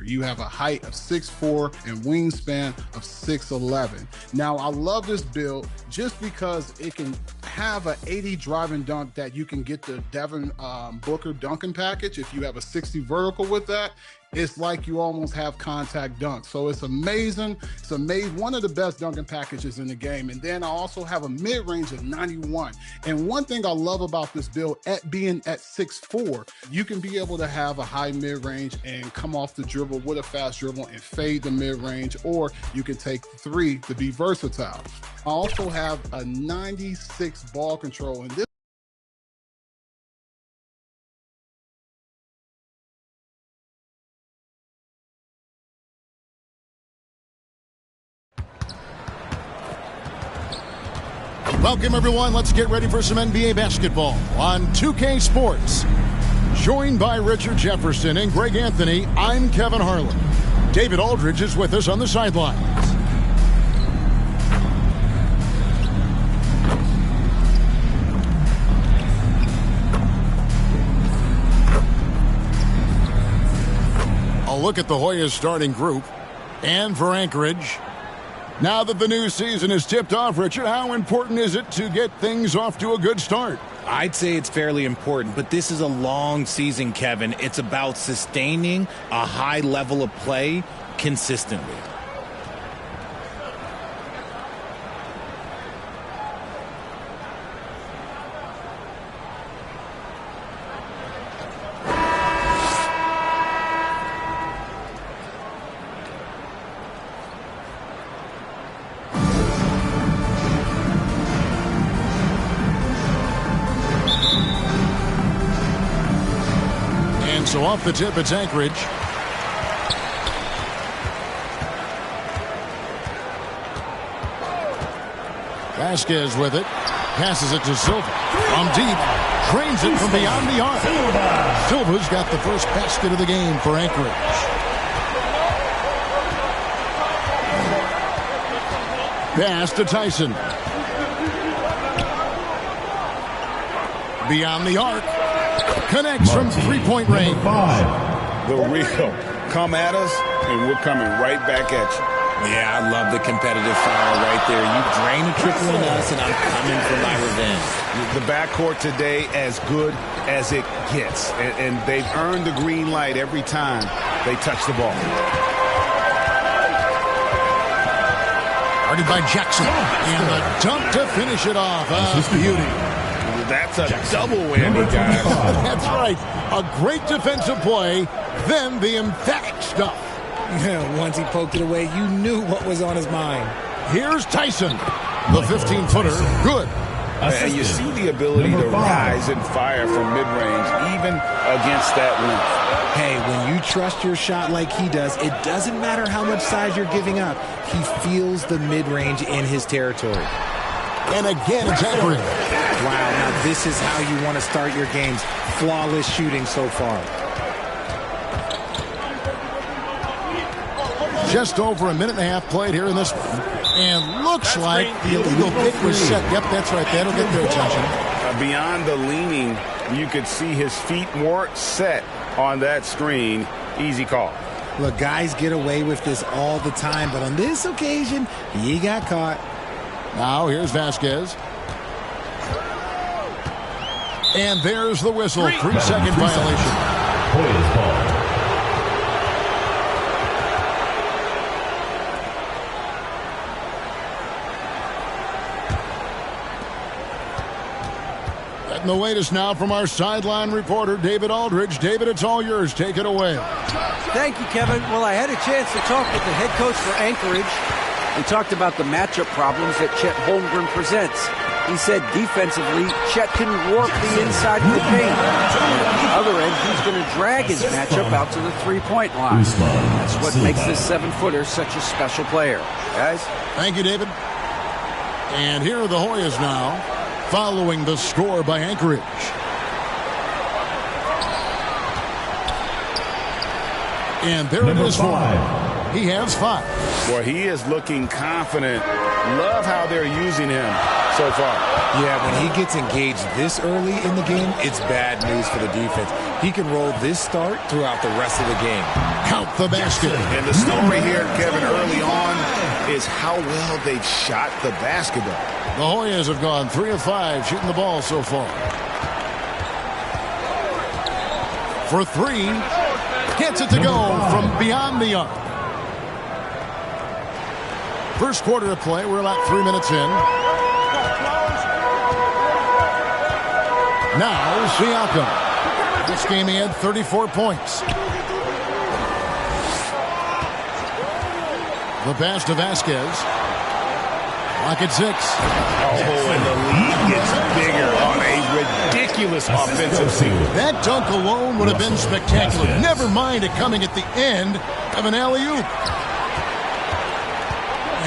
You have a height of 6'4" and wingspan of 6'11". Now, I love this build just because it can have an 80 drive and dunk that you can get the Devin Booker dunking package. If you have a 60 vertical with that, it's like you almost have contact dunk. So it's amazing. It's amazing. One of the best dunking packages in the game. And then I also have a mid-range of 91. And one thing I love about this build, at being at 6'4", you can be able to have a high mid-range and come off the dribble with a fast dribble and fade the mid-range, or you can take three to be versatile. I also have a 96 ball control, and this Welcome, everyone. Let's get ready for some NBA basketball on 2K Sports. Joined by Richard Jefferson and Greg Anthony, I'm Kevin Harlan. David Aldridge is with us on the sidelines. A look at the Hoyas starting group. And for Anchorage, now that the new season is tipped off, Richard, how important is it to get things off to a good start? I'd say it's fairly important, but this is a long season, Kevin. It's about sustaining a high level of play consistently. So off the tip, it's Anchorage. Vasquez with it. Passes it to Silva. From deep. Drains it from beyond the arc. Silva's got the first basket of the game for Anchorage. Pass to Tyson. Beyond the arc. Connects from three-point range. The real. Come at us, and we're coming right back at you. Yeah, I love the competitive fire right there. You drain a triple on us, and I'm coming for my revenge. The backcourt today as good as it gets, and they've earned the green light every time they touch the ball. Guarded by Jackson, and the dunk to finish it off. Beauty. That's a double whammy, guys. That's right. A great defensive play, then the emphatic stuff. Once he poked it away, you knew what was on his mind. Here's Tyson. The 15-footer. Good. And you see the ability to rise and fire from mid-range, even against that length. Hey, when you trust your shot like he does, it doesn't matter how much size you're giving up. He feels the mid-range in his territory. And again, it's Anchorage. Wow, now this is how you want to start your games. Flawless shooting so far. Just over a minute and a half played here in this one. And looks like the illegal pick was set. Yep, that's right. That'll get their attention. Beyond the leaning, you could see his feet weren't set on that screen. Easy call. Look, guys get away with this all the time, but on this occasion, he got caught. Now here's Vasquez. And there's the whistle. 3-second violation. Getting the latest now from our sideline reporter, David Aldridge. David, it's all yours. Take it away. Thank you, Kevin. Well, I had a chance to talk with the head coach for Anchorage. We talked about the matchup problems that Chet Holmgren presents. He said defensively, Chet can warp the inside of the paint. On the other end, he's going to drag his matchup out to the three-point line. That's what makes this 7-footer such a special player. Guys? Thank you, David. And here are the Hoyas now, following the score by Anchorage. And there it is for him. He has 5. Well, he is looking confident. Love how they're using him so far. Yeah, when he gets engaged this early in the game, it's bad news for the defense. He can roll this start throughout the rest of the game. count the basket. And the story here, Kevin, early on is how well they've shot the basketball. The Hoyas have gone 3 of 5 shooting the ball so far. For 3, gets it to go from beyond the arc. First quarter of play, we're about 3 minutes in. Now, Siakam. This game he had 34 points. The pass to Vasquez. Clock at 6. Oh, and the lead gets bigger on a ridiculous offensive sequence. That dunk alone would have been spectacular. Never mind it coming at the end of an alley-oop.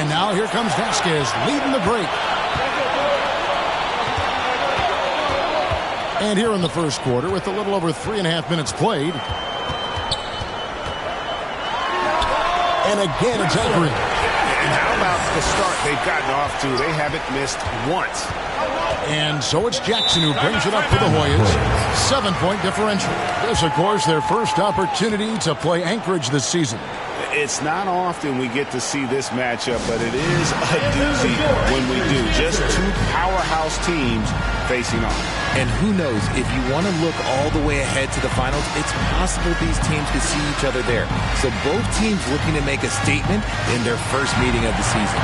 And now here comes Vasquez leading the break. And here in the first quarter with a little over 3.5 minutes played. And again it's Avery. And how about the start they've gotten off to? They haven't missed once. And so it's Jackson who brings it up for the Hoyas. 7-point differential. This, of course, their first opportunity to play Anchorage this season. It's not often we get to see this matchup, but it is a doozy when we do. Just two powerhouse teams facing off. And who knows, if you want to look all the way ahead to the finals, it's possible these teams could see each other there. So both teams looking to make a statement in their first meeting of the season.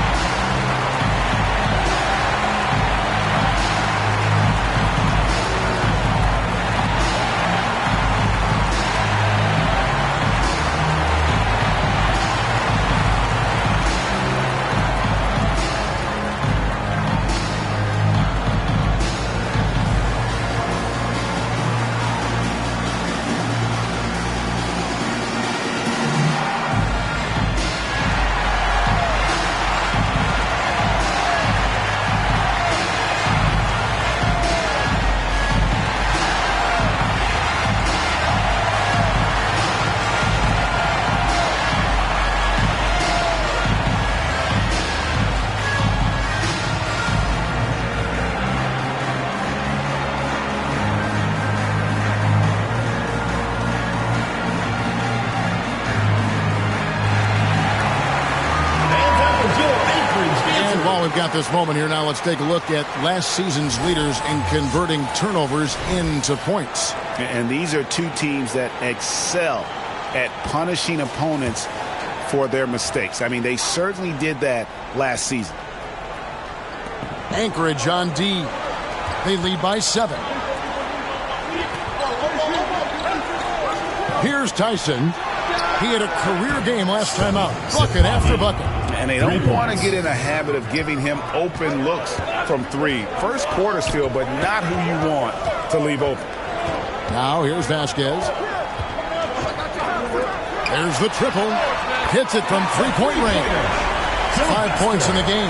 Got this moment here. Now let's take a look at last season's leaders in converting turnovers into points. And these are two teams that excel at punishing opponents for their mistakes. I mean, they certainly did that last season. Anchorage on D. They lead by 7. Here's Tyson. He had a career game last time out. Bucket after bucket. And they don't want to get in a habit of giving him open looks from 3. First quarter still, but not who you want to leave open. Now here's Vasquez. There's the triple. Hits it from 3-point range. 5 points in the game.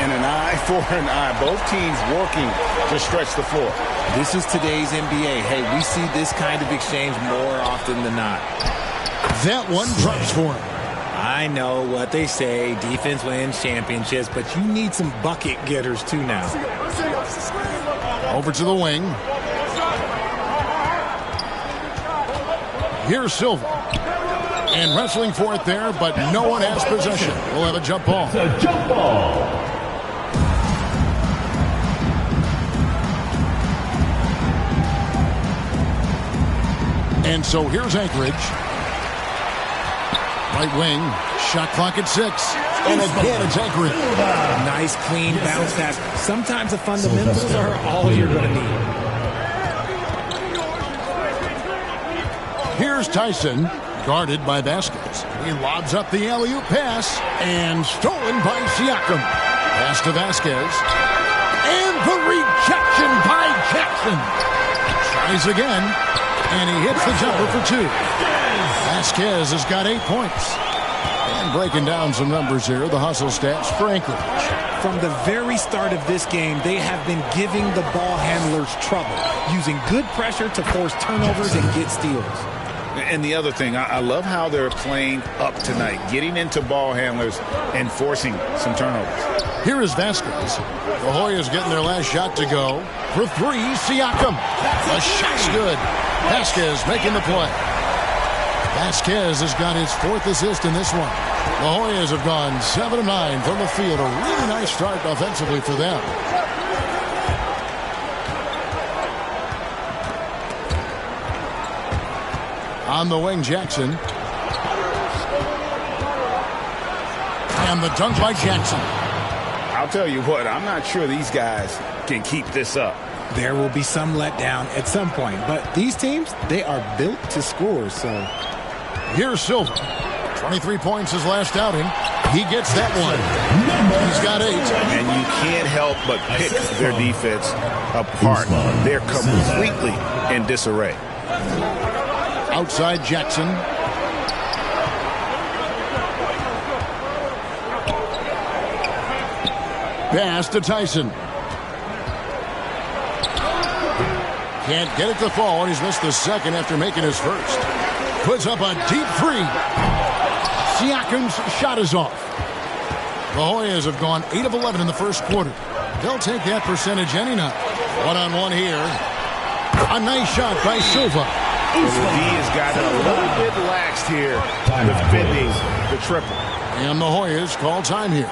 And an eye for an eye. Both teams working to stretch the floor. This is today's NBA. Hey, we see this kind of exchange more often than not. That one drops for him. I know what they say, defense wins championships, but you need some bucket getters too now. Over to the wing. Here's Silva. And wrestling for it there, but no one has possession. We'll have a jump ball. It's a jump ball. And so here's Anchorage. Right wing, shot clock at 6. And again, it's Anchorage. Nice, clean bounce pass. Sometimes the fundamentals are all you're going to need. Here's Tyson, guarded by Vasquez. He lobs up the alley-oop pass, and stolen by Siakam. Pass to Vasquez. And the rejection by Jackson. Tries again, and he hits the jumper for 2. Vasquez has got 8 points. And breaking down some numbers here, the hustle stats for Anchorage. From the very start of this game, they have been giving the ball handlers trouble, using good pressure to force turnovers and get steals. And the other thing, I love how they're playing up tonight, getting into ball handlers and forcing some turnovers. Here is Vasquez. The Hoyas getting their last shot to go. For 3, Siakam. The shot's good. Vasquez making the play. Vasquez has got his 4th assist in this one. The Hoyas have gone 7 of 9 from the field. A really nice start offensively for them. On the wing, Jackson. And the dunk by Jackson. I'll tell you what, I'm not sure these guys can keep this up. There will be some letdown at some point, but these teams, they are built to score, so. Here's Silva. 23 points his last outing. He gets that one. He's got 8. And you can't help but pick their defense apart. They're completely in disarray. Outside Jackson. Pass to Tyson. Can't get it to fall, and he's missed the second after making his first. Puts up a deep 3. Siakam's shot is off. The Hoyas have gone 8 of 11 in the first quarter. They'll take that percentage any night. One-on-one here. A nice shot by Silva. The D has gotten a little bit laxed here defending the triple. And the Hoyas call time here.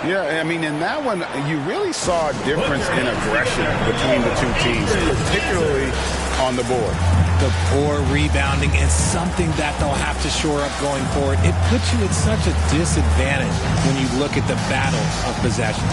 Yeah, I mean, in that one, you really saw a difference in aggression between the two teams, particularly on the board. The poor rebounding is something that they'll have to shore up going forward. It puts you at such a disadvantage when you look at the battle of possession.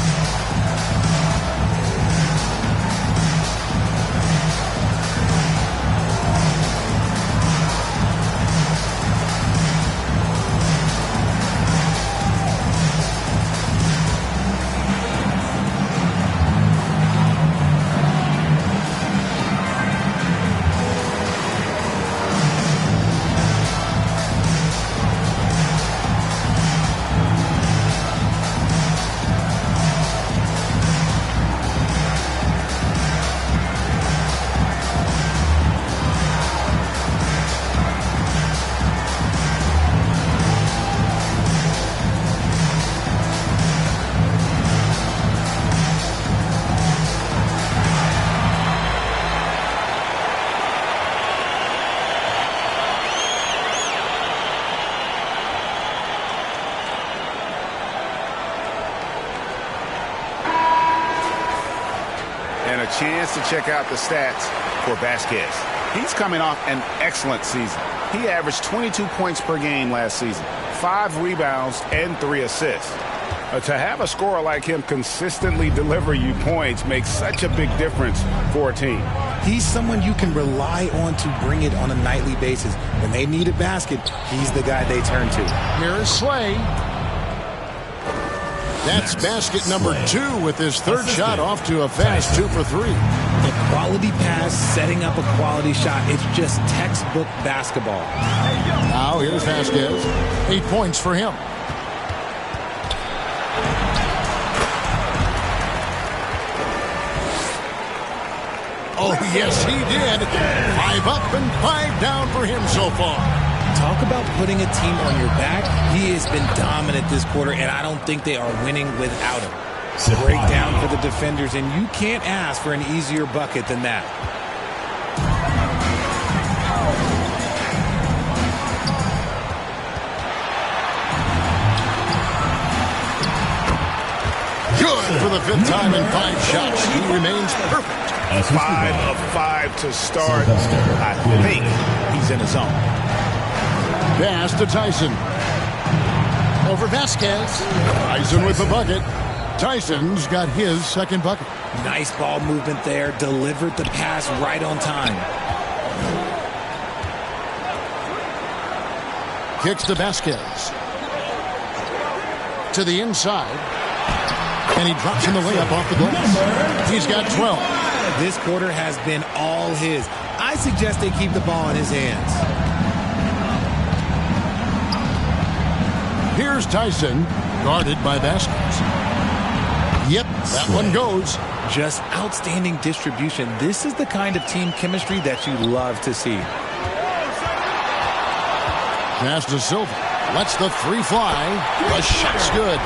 Chance to check out the stats for Vasquez. He's coming off an excellent season. He averaged 22 points per game last season, 5 rebounds, and 3 assists. To have a scorer like him consistently deliver you points makes such a big difference for a team. He's someone you can rely on to bring it on a nightly basis. When they need a basket, he's the guy they turn to. Here is Slay. That's basket number 2 with his 3rd shot off to a fast 2 for 3. A quality pass, setting up a quality shot. It's just textbook basketball. Now here's Vasquez. 8 points for him. Oh, yes, he did. 5 up and 5 down for him so far. Talk about putting a team on your back. He has been dominant this quarter, and I don't think they are winning without him. Breakdown for the defenders, and you can't ask for an easier bucket than that. Good for the 5th time in 5 shots. He remains perfect. 5 of 5 to start. I think he's in his zone. Pass to Tyson. Over Vasquez. Tyson with the bucket. Tyson's got his 2nd bucket. Nice ball movement there. Delivered the pass right on time. Kicks to Vasquez. To the inside. And he drops in the layup off the glass. He's got 12. This quarter has been all his. I suggest they keep the ball in his hands. Here's Tyson, guarded by Vasquez. Yep, that one goes. Just outstanding distribution. This is the kind of team chemistry that you love to see. Pass to Silva. Lets the 3 fly. The shot's good.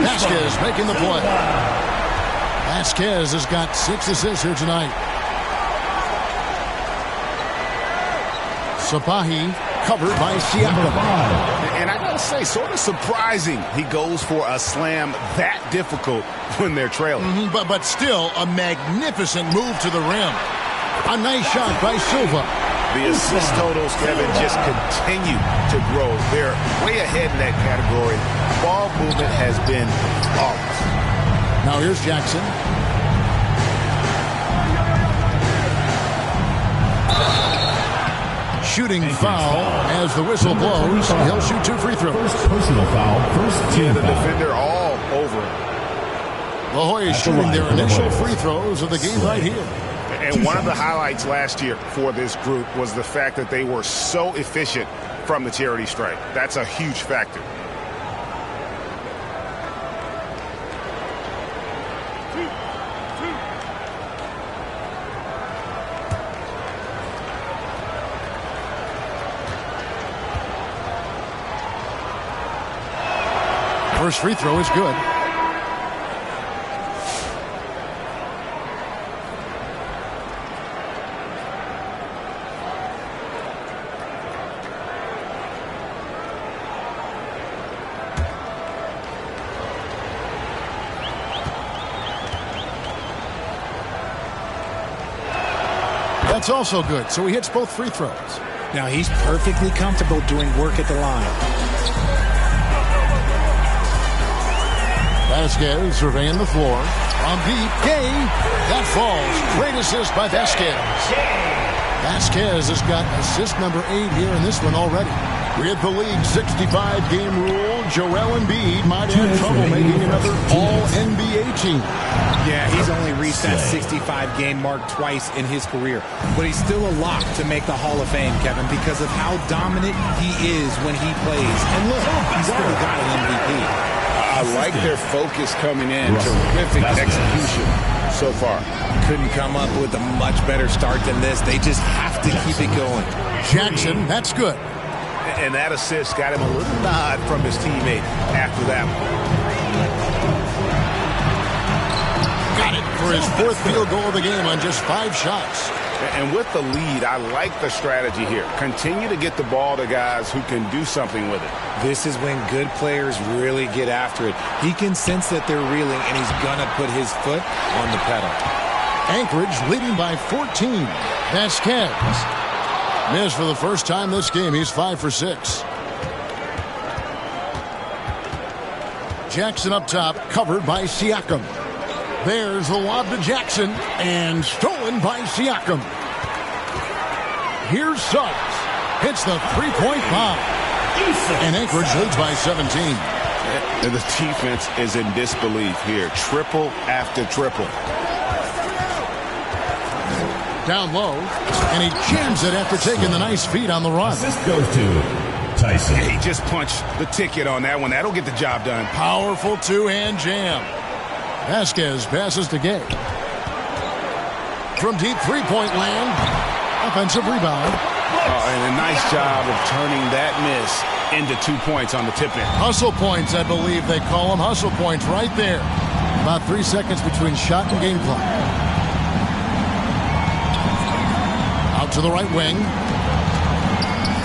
Vasquez making the play. Vasquez has got 6 assists here tonight. Sapahi covered by Siakam. And I gotta say, sort of surprising he goes for a slam that difficult when they're trailing. But still a magnificent move to the rim. A nice shot by Silva. The assist totals, Kevin, just continue to grow. They're way ahead in that category. Ball movement has been flawless. Now here's Jackson. Shooting foul as the whistle blows. He'll shoot 2 free throws. First personal foul, first team The foul. defender all over him. La Jolla shooting their initial free throws of the game right here. And one of the highlights last year for this group was the fact that they were so efficient from the charity stripe. That's a huge factor. First free throw is good. That's also good, so he hits both free throws. Now he's perfectly comfortable doing work at the line. Vasquez surveying the floor. On deep, Gay. That falls. Great assist by Vasquez. Vasquez has got assist number 8 here in this one already. With the league's 65-game rule, Joel Embiid might have trouble making another All-NBA team. Yeah, he's only reached that 65-game mark twice in his career. But he's still a lock to make the Hall of Fame, Kevin, because of how dominant he is when he plays. And look, he's already got an MVP. I like their focus coming in. Terrific execution so far. Couldn't come up with a much better start than this. They just have to keep it going. Jackson, that's good. And that assist got him a little nod from his teammate after that one. Got it for his 4th field goal of the game on just 5 shots. And with the lead, I like the strategy here. Continue to get the ball to guys who can do something with it. This is when good players really get after it. He can sense that they're reeling, and he's going to put his foot on the pedal. Anchorage leading by 14. Vasquez. Missed for the first time this game. He's 5 for 6. Jackson up top, covered by Siakam. There's the lob to Jackson, and stolen by Siakam. Here's Suggs. Hits the three-point bomb. And Anchorage leads by 17. And the defense is in disbelief here. Triple after triple. Down low, and he jams it after taking the nice feed on the run. Assist goes to Tyson. Yeah, he just punched the ticket on that one. That'll get the job done. Powerful two-hand jam. Vasquez passes to Gay. From deep three-point land, offensive rebound. And a nice job of turning that miss into 2 points on the tip-in. Hustle points, I believe they call them. Hustle points right there. About 3 seconds between shot and game clock. Out to the right wing.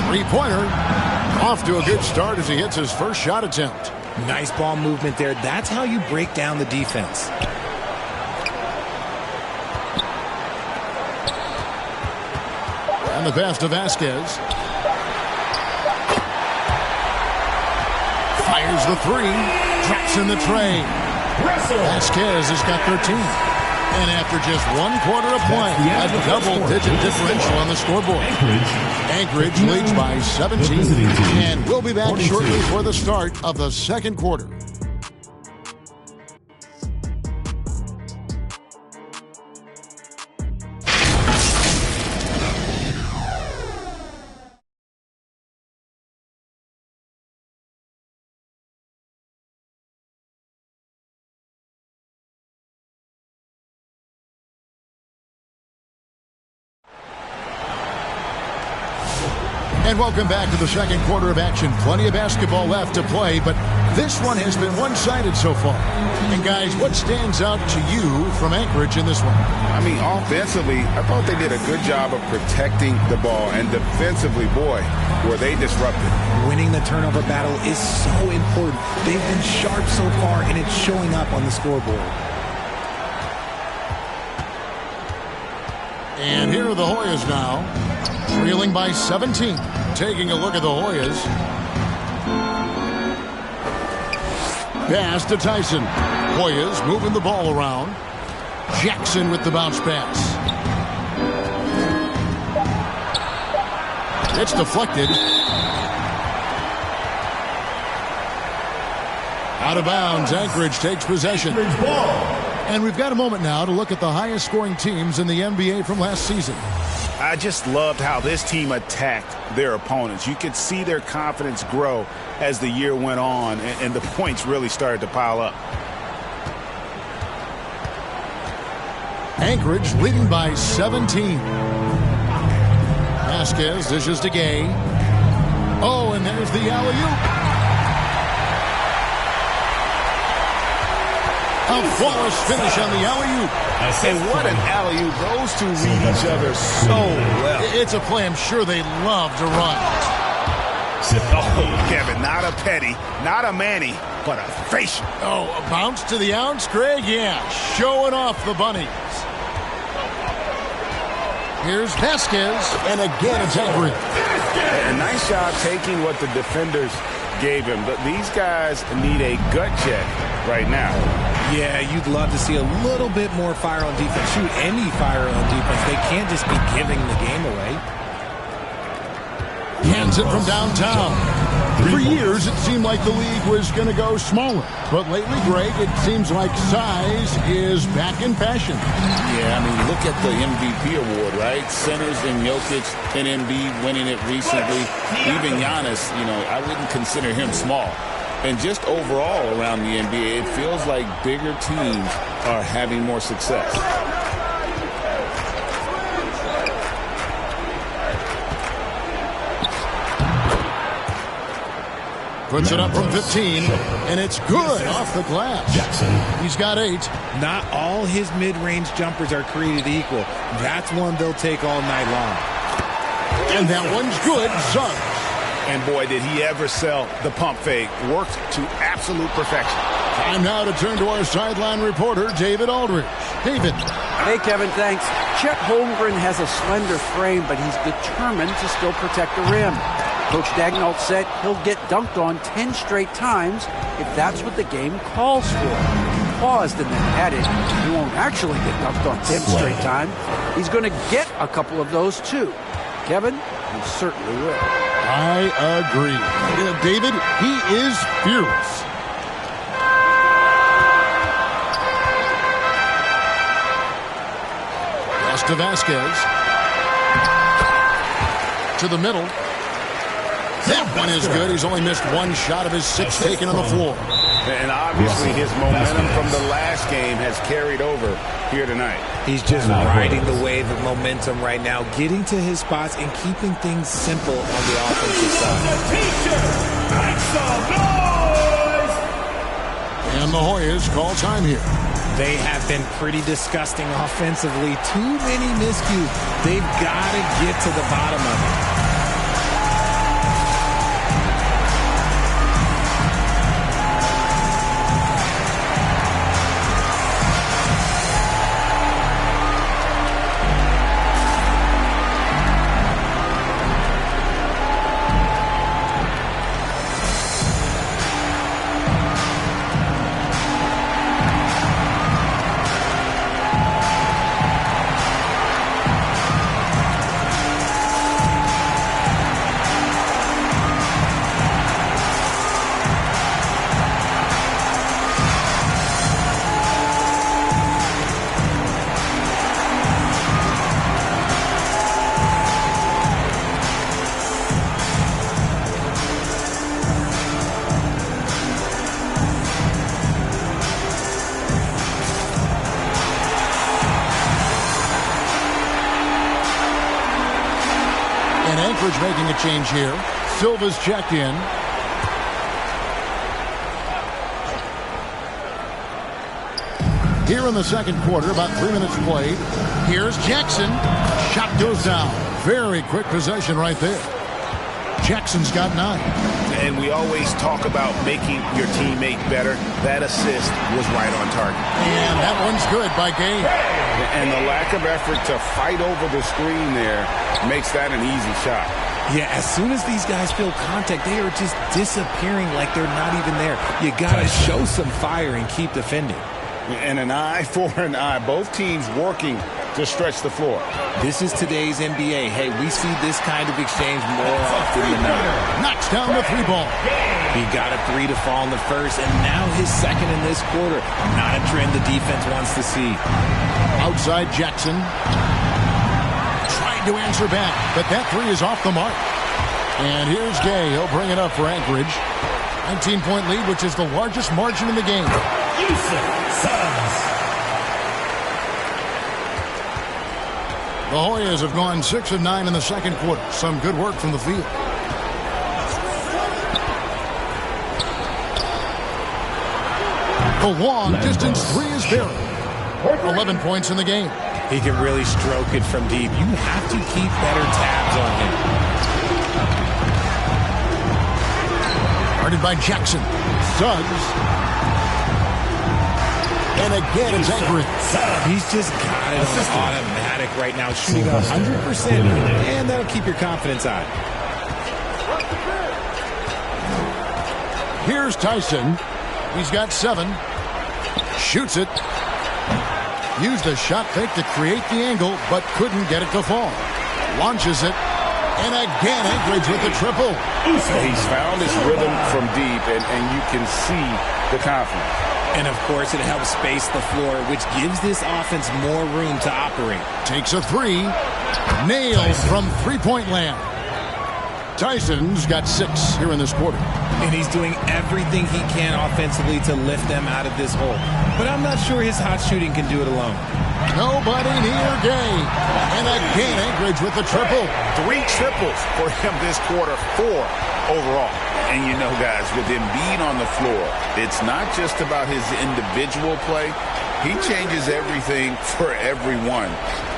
Three-pointer. Off to a good start as he hits his first shot attempt. Nice ball movement there. That's how you break down the defense. And the pass to Vasquez. Fires the 3. Drops in the tray. Vasquez has got 13. And after just 1 quarter of play, a double-digit differential on the scoreboard. Anchorage leads by 17. And we'll be back shortly for the start of the second quarter. And welcome back to the second quarter of action. Plenty of basketball left to play, but this one has been one-sided so far. And guys, what stands out to you from Anchorage in this one? I mean, offensively, I thought they did a good job of protecting the ball. And defensively, boy, were they disrupted. Winning the turnover battle is so important. They've been sharp so far, and it's showing up on the scoreboard. And here are the Hoyas now, trailing by 17. Taking a look at the Hoyas. Pass to Tyson. Hoyas moving the ball around. Jackson with the bounce pass. It's deflected. Out of bounds. Anchorage takes possession. And we've got a moment now to look at the highest scoring teams in the NBA from last season. I just loved how this team attacked their opponents. You could see their confidence grow as the year went on, and the points really started to pile up. Anchorage leading by 17. Vasquez dishes to Gay. Oh, and there's the alley-oop. A flawless finish on the alley-oop. And what an alley-oop. Those two read each other so well. It's a play I'm sure they love to run. Oh, Kevin, not a Petty, not a Manny, but a facial. Oh, a bounce to the ounce, Greg? Yeah, showing off the bunnies. Here's Vasquez, and again it's Avery. A nice job taking what the defenders gave him, but these guys need a gut check right now. Yeah, you'd love to see a little bit more fire on defense. Shoot, any fire on defense. They can't just be giving the game away. Hands it from downtown. For years, it seemed like the league was going to go smaller. But lately, Greg, it seems like size is back in fashion. Yeah, I mean, look at the MVP award, right? Centers and Jokic and Embiid winning it recently. Even Giannis, I wouldn't consider him small. And just overall around the NBA, it feels like bigger teams are having more success. Puts it up from 15, and it's good off the glass. Jackson. He's got 8. Not all his mid-range jumpers are created equal. That's one they'll take all night long. And that one's good. Suggs. And boy, did he ever sell the pump fake. Worked to absolute perfection. Time now to turn to our sideline reporter, David Aldridge. David. Hey, Kevin, thanks. Chet Holmgren has a slender frame, but he's determined to still protect the rim. Coach Daigneault said he'll get dunked on 10 straight times if that's what the game calls for. He paused and then added, he won't actually get dunked on 10 straight times. He's going to get a couple of those, too. Kevin, he certainly will. I agree. David, he is fearless. Pass to Vasquez. To the middle. That one is good. He's only missed one shot of his 6 taken on the floor. And obviously his momentum from the last game has carried over here tonight. He's just riding the wave of momentum right now, getting to his spots and keeping things simple on the offensive side. And the Hoyas call time here. They have been pretty disgusting offensively. Too many miscues. They've got to get to the bottom of it. making a change here. Silva's checked in. Here in the second quarter, about 3 minutes played. Here's Jackson. Shot goes down. Very quick possession right there. Jackson's got 9. And we always talk about making your teammate better. That assist was right on target. And that one's good by Gay. And the lack of effort to fight over the screen there makes that an easy shot. Yeah, as soon as these guys feel contact, they are just disappearing like they're not even there. You got to show some fire and keep defending. And an eye for an eye. Both teams working to stretch the floor. This is today's NBA. Hey, we see this kind of exchange more often than not. Knocks down the 3 ball. He got a 3 to fall in the first, and now his second in this quarter. Not a trend the defense wants to see. Outside Jackson. Trying to answer back, but that 3 is off the mark. And here's Gay. He'll bring it up for Anchorage. 19-point lead, which is the largest margin in the game. The Hoyas have gone 6 of 9 in the second quarter. Some good work from the field. The long distance 3 is buried. 11 points in the game. He can really stroke it from deep. You have to keep better tabs on him. Guarded by Jackson. Suggs. And again, it's Anchorage. He's just got it on automatic right now, shooting 100%, and that'll keep your confidence high. Here's Tyson. He's got 7. Shoots it. Used a shot fake to create the angle, but couldn't get it to fall. Launches it. And again, Anchorage with the triple. He's found his rhythm from deep, and you can see the confidence. And, of course, it helps space the floor, which gives this offense more room to operate. Takes a 3. Nailed from three-point land. Tyson's got 6 here in this quarter. And he's doing everything he can offensively to lift them out of this hole. But I'm not sure his hot shooting can do it alone. Nobody near Gay. And again, Anchorage with the triple. 3 triples for him this quarter, 4 overall. And you know, guys, with Embiid on the floor, it's not just about his individual play. He changes everything for everyone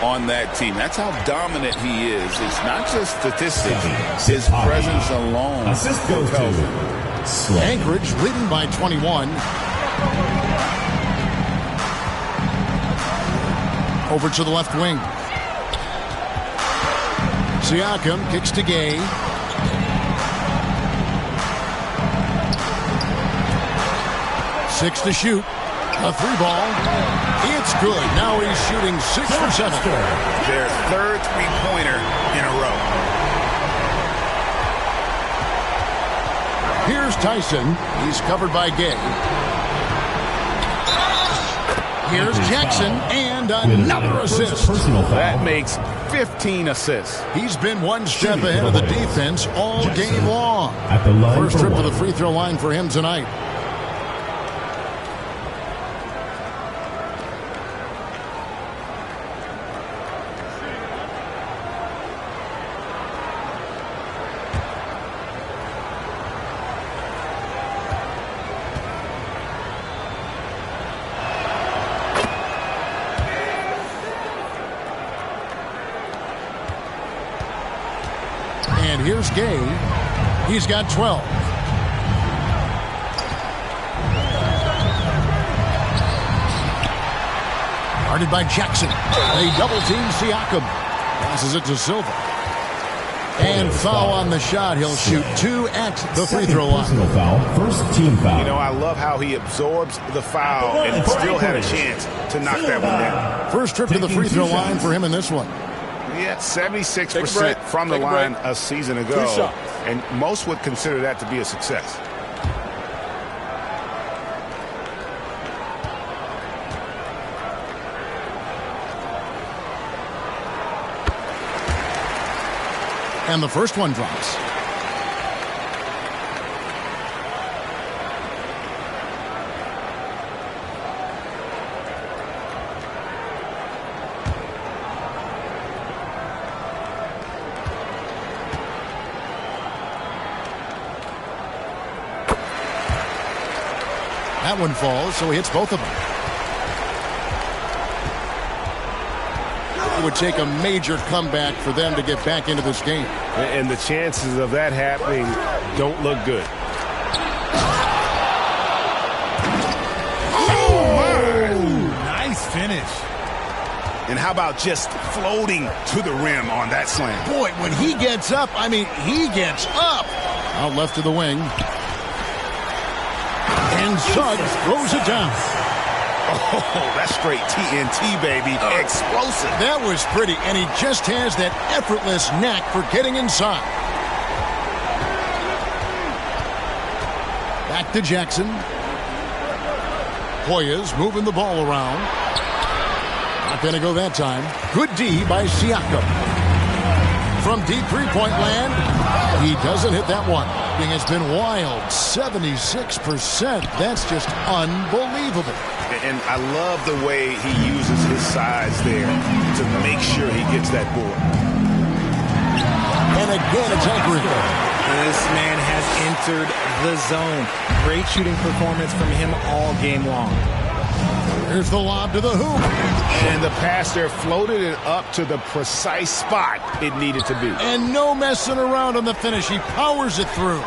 on that team. That's how dominant he is. It's not just statistics. His presence alone tells it. Anchorage leading by 21. Over to the left wing. Siakam kicks to Gay. Six to shoot. A 3 ball. It's good. Now he's shooting 6 for 7. Their third 3-pointer in a row. Here's Tyson. He's covered by Gay. Here's Jackson, and another assist. That makes 15 assists. He's been one step ahead of the defense all game long. First trip to the free throw line for him tonight. And here's Gay. He's got 12. Guarded by Jackson. They double team Siakam. Passes it to Silva. And foul on the shot. He'll shoot 2 at the free throw line. First team foul. You know, I love how he absorbs the foul and still had a chance to knock that one down. First trip to the free throw line for him in this one. Yeah, 76% from the line a season ago. And most would consider that to be a success. And the first one drops. That one falls, so he hits both of them. It would take a major comeback for them to get back into this game. And the chances of that happening don't look good. Nice finish. And how about just floating to the rim on that slam? Boy, when he gets up, I mean, he gets up. Out left to the wing. And Suggs throws it down. Oh, that's straight TNT, baby. Explosive. That was pretty, and he just has that effortless knack for getting inside. Back to Jackson. Hoyas moving the ball around. Not going to go that time. Good D by Siakam. From deep three-point land, he doesn't hit that one. He has been wild. 76%. That's just unbelievable. And I love the way he uses his size there to make sure he gets that board. And again, it's Anchorage. This man has entered the zone. Great shooting performance from him all game long. Here's the lob to the hoop. And the pass there floated it up to the precise spot it needed to be. And no messing around on the finish. He powers it through.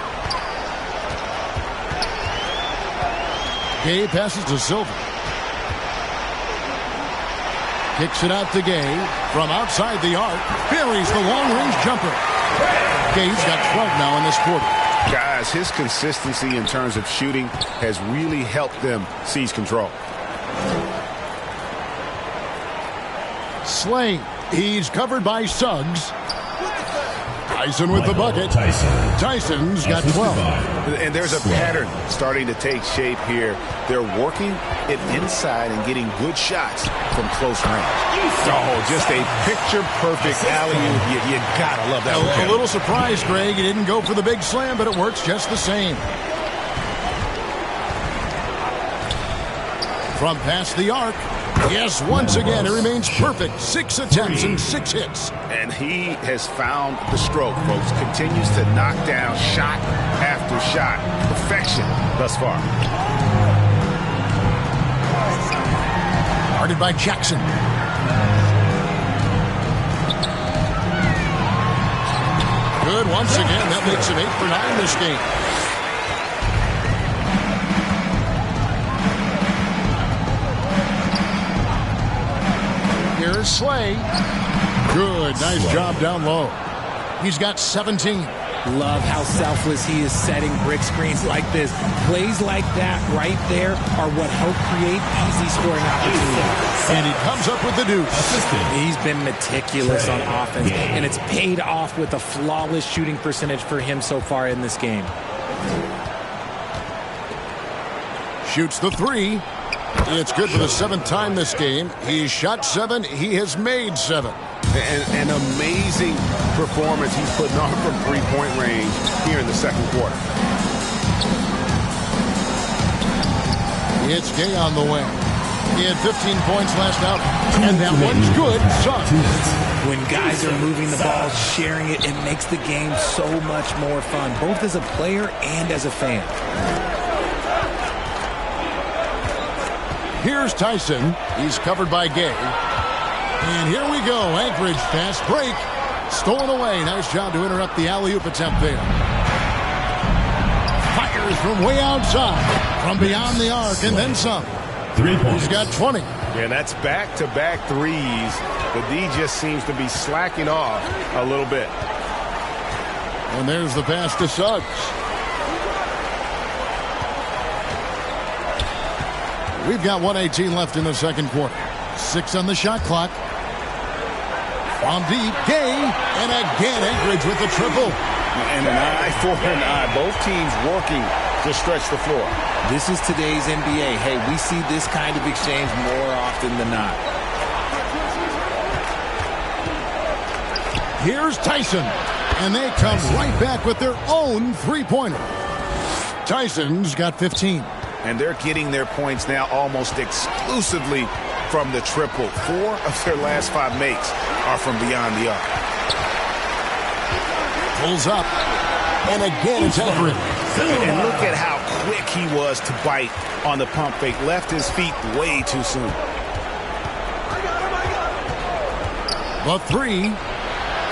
Gay passes to Silver. Kicks it out to Gay. From outside the arc, buries the long-range jumper. Gay's got 12 now in this quarter. Guys, his consistency in terms of shooting has really helped them seize control. Slay. He's covered by Suggs. Tyson with the bucket. Tyson's got 12. And there's a pattern starting to take shape here. They're working it inside and getting good shots from close range. Oh, just a picture-perfect alley-oop. You gotta love that. A little surprise, Greg. He didn't go for the big slam, but it works just the same. From past the arc. Yes, once again, it remains perfect. 6 attempts and 6 hits. And he has found the stroke, folks. Continues to knock down shot after shot. Perfection thus far. Guarded by Jackson. Good once again. That makes him 8 for 9 this game. Here's Slay. Good. Nice job down low. He's got 17. Love how selfless he is setting brick screens like this. Plays like that right there are what help create easy scoring opportunities. And he comes up with the deuce. He's been meticulous on offense, and it's paid off with a flawless shooting percentage for him so far in this game. Shoots the 3. It's good for the 7th time this game. He's shot 7. He has made 7. An amazing performance he's putting on from three-point range here in the second quarter. It's Gay on the wing. He had 15 points last out, and that one's good. When guys are moving the ball, sharing it, it makes the game so much more fun, both as a player and as a fan. Here's Tyson. He's covered by Gay. And here we go. Anchorage fast break. Stolen away. Nice job to interrupt the alley-oop attempt there. Fires from way outside. From beyond the arc and then some. 3 points. He's got 20. And that's back-to-back threes. The D just seems to be slacking off a little bit. And there's the pass to Suggs. We've got 1:18 left in the second quarter. 6 on the shot clock. From deep, Gay, and again Anchorage with the triple. And an eye for an eye. Both teams working to stretch the floor. This is today's NBA. Hey, we see this kind of exchange more often than not. Here's Tyson. And they come right back with their own three-pointer. Tyson's got 15. And they're getting their points now almost exclusively from the triple. 4 of their last 5 makes are from beyond the arc. Pulls up. And again it's Anchorage. And look at how quick he was to bite on the pump fake. Left his feet way too soon. The three.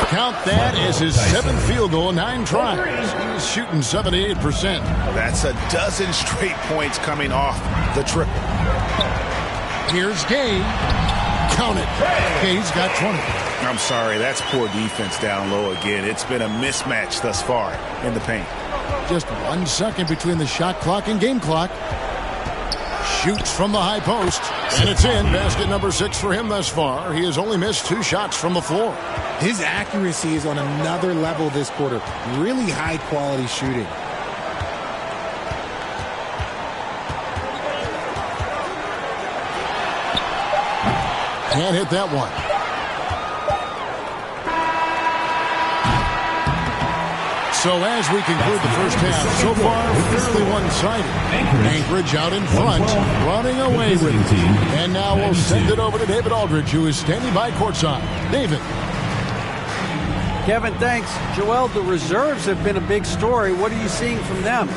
Count that as his 7th field goal in 9 tries. He's shooting 78%. That's a dozen straight points coming off the triple. Here's Gay. Count it. Gay's got 20. I'm sorry, that's poor defense down low again. It's been a mismatch thus far in the paint. Just 1 second between the shot clock and game clock. Shoots from the high post, and it's in. Basket number 6 for him thus far. He has only missed 2 shots from the floor. His accuracy is on another level this quarter. Really high-quality shooting. Can't hit that one. So as we conclude the first half, so far fairly one-sided. Anchorage out in front, running away with it. And now we'll send it over to David Aldridge, who is standing by courtside. David. Kevin, thanks. Joel, the reserves have been a big story. What are you seeing from them?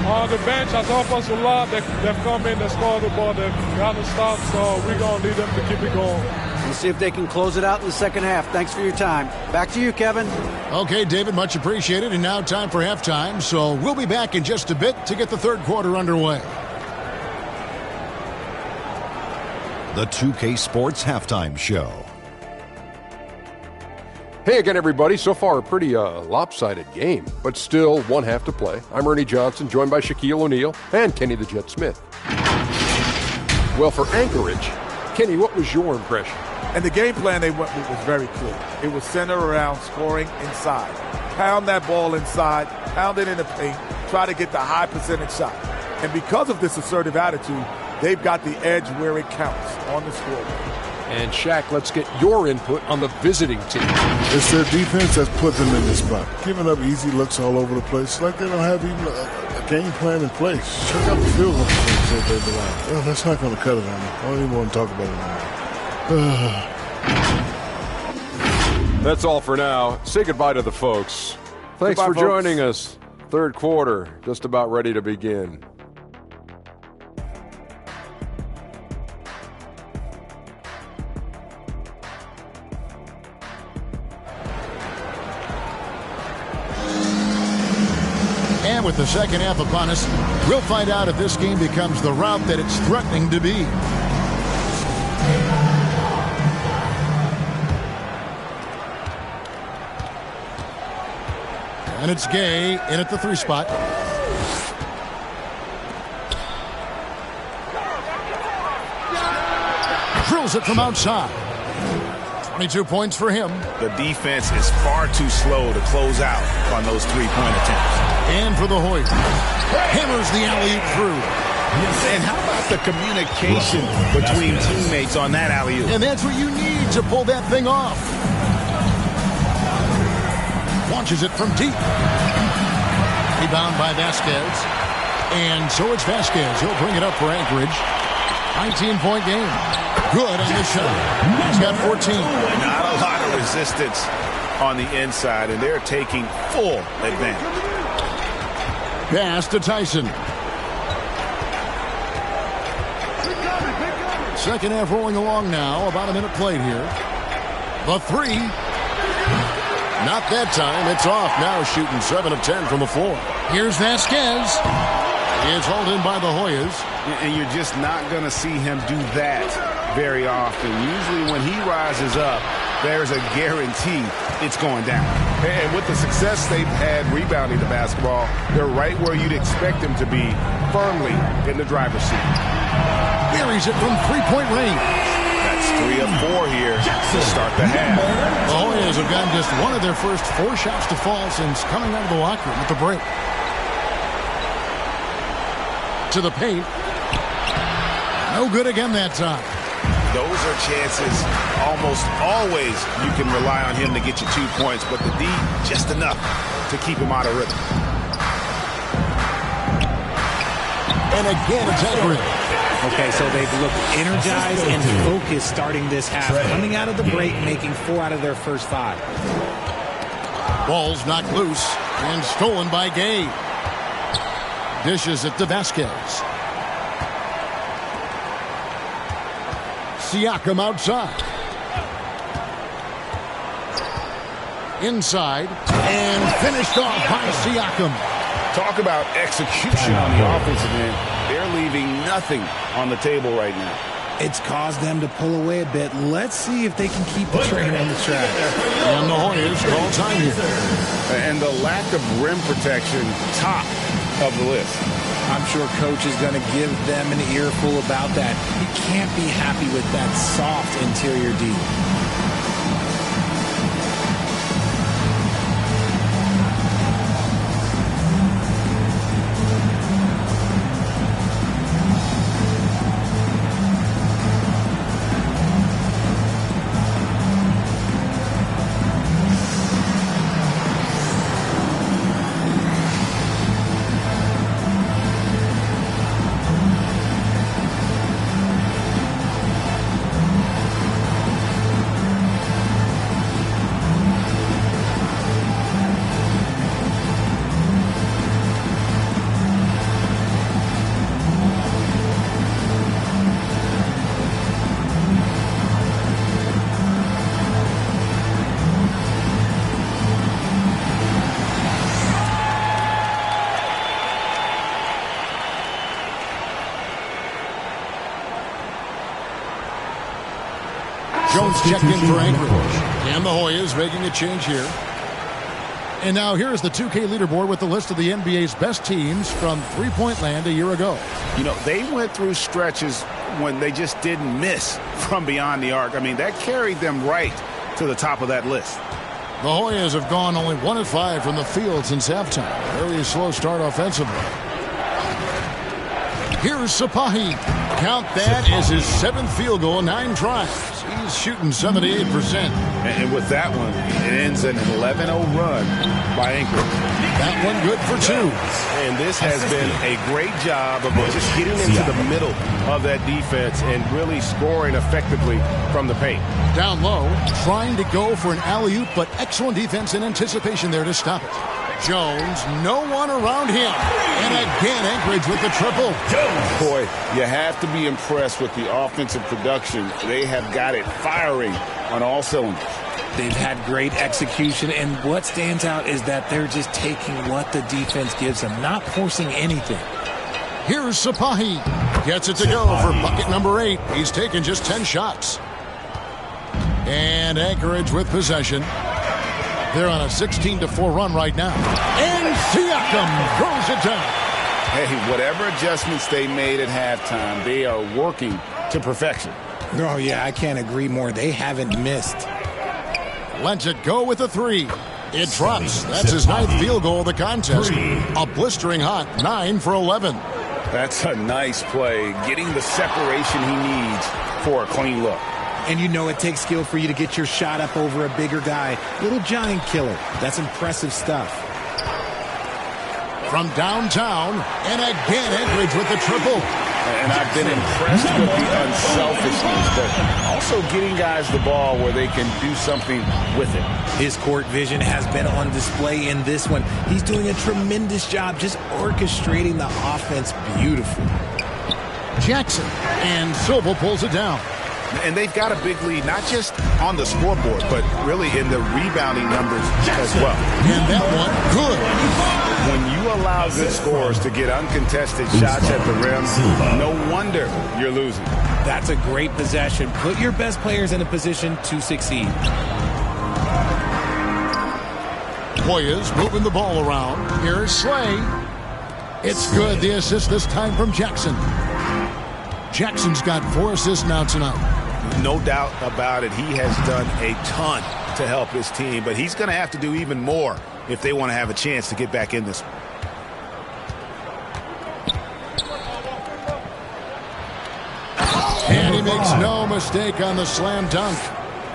On the bench, as offensive line, they've come in, they scored the ball, they've got to stop, so we're going to need them to keep it going. We'll see if they can close it out in the second half. Thanks for your time. Back to you, Kevin. Okay, David, much appreciated. And now time for halftime, so we'll be back in just a bit to get the third quarter underway. The 2K Sports Halftime Show. Hey again, everybody. So far, a pretty lopsided game, but still one half to play. I'm Ernie Johnson, joined by Shaquille O'Neal and Kenny the Jet Smith. Well, for Anchorage, Kenny, what was your impression? And the game plan they went with was very clear. It was centered around scoring inside. Pound that ball inside, pound it in the paint, try to get the high percentage shot. And because of this assertive attitude, they've got the edge where it counts on the scoreboard. And Shaq, let's get your input on the visiting team. It's their defense that's put them in this spot. Giving up easy looks all over the place, like they don't have even a game plan in place. Check out the field goal percentage that they belong. Well, that's not going to cut it on me. I don't even want to talk about it anymore. That's all for now. Say goodbye to the folks. Thanks for joining us. Third quarter, just about ready to begin. And with the second half upon us, we'll find out if this game becomes the route that it's threatening to be. And it's Gay in at the 3 spot. Drills it from outside. 22 points for him. The defense is far too slow to close out on those 3-point attempts. And for the Hoyt. Hammers the alley-oop through. And how about the communication between teammates on that alley-oop? And that's what you need to pull that thing off. Launches it from deep. Rebound by Vasquez. And so it's Vasquez. He'll bring it up for Anchorage. 19-point game. Good on the shot. He's got 14. Not a lot of resistance on the inside, and they're taking full advantage. Pass to Tyson. Second half rolling along now. About a minute played here. The 3. Not that time. It's off. Now shooting 7 of 10 from the floor. Here's Vasquez. It's hauled in by the Hoyas. And you're just not going to see him do that very often. Usually when he rises up, there's a guarantee it's going down. And with the success they've had rebounding the basketball, they're right where you'd expect them to be, firmly in the driver's seat. Buries it from 3-point range. That's 3 of 4 here to start the half. The Hoyas have gotten just one of their first 4 shots to fall since coming out of the locker room at the break. To the paint. No good again that time. Those are chances almost always you can rely on him to get you 2 points, but the D just enough to keep him out of rhythm. And again, it's Anchorage. Okay, so they've looked energized and focused starting this half. Coming out of the break, making 4 out of their first 5. Ball's knocked loose and stolen by Gay. Dishes it to Vasquez. Siakam outside. Inside. And finished off by Siakam. Talk about execution on the offensive end. They're leaving nothing on the table right now. It's caused them to pull away a bit. Let's see if they can keep the train on the track. And the Hoyas call time here. And the lack of rim protection, top of the list. I'm sure Coach is going to give them an earful about that. He can't be happy with that soft interior D. Jones checked in for Anchorage. And the Hoyas making a change here. And now here's the 2K leaderboard with the list of the NBA's best teams from three-point land a year ago. You know, they went through stretches when they just didn't miss from beyond the arc. I mean, that carried them right to the top of that list. The Hoyas have gone only 1 of 5 from the field since halftime. Very slow start offensively. Here's Sapahi. Count that as his 7th field goal, 9 tries. He's shooting 78%. And with that one, it ends an 11-0 run by Anchorage. That one good for 2. And this has been a great job of just getting into the middle of that defense and really scoring effectively from the paint. Down low, trying to go for an alley-oop, but excellent defense and anticipation there to stop it. Jones, no one around him. And again, Anchorage with the triple. Boy, you have to be impressed with the offensive production. They have got it firing on all cylinders. They've had great execution, and what stands out is that they're just taking what the defense gives them, not forcing anything. Here's Sapahi. Gets it to go for bucket number 8. He's taken just 10 shots. And Anchorage with possession. They're on a 16-4 run right now. And Siakam throws it down. Hey, whatever adjustments they made at halftime, they are working to perfection. Oh, yeah, I can't agree more. They haven't missed. Lets it go with a 3. It drops. That's his 9th field goal of the contest. A blistering hot 9 for 11. That's a nice play, getting the separation he needs for a clean look. And you know it takes skill for you to get your shot up over a bigger guy. Little giant killer. That's impressive stuff. From downtown, and again Anchorage with the triple. And I've been impressed with the unselfishness, but also getting guys the ball where they can do something with it. His court vision has been on display in this one. He's doing a tremendous job just orchestrating the offense beautifully. Jackson, and Silva pulls it down. And they've got a big lead, not just on the scoreboard, but really in the rebounding numbers as well. And that one, good. When you allow good scorers to get uncontested shots at the rim, no wonder you're losing. That's a great possession. Put your best players in a position to succeed. Hoyas moving the ball around. Here's Slay. It's good. The assist this time from Jackson. Jackson's got 4 assists now tonight. No doubt about it. He has done a ton to help his team, but he's going to have to do even more if they want to have a chance to get back in this one. And he makes no mistake on the slam dunk.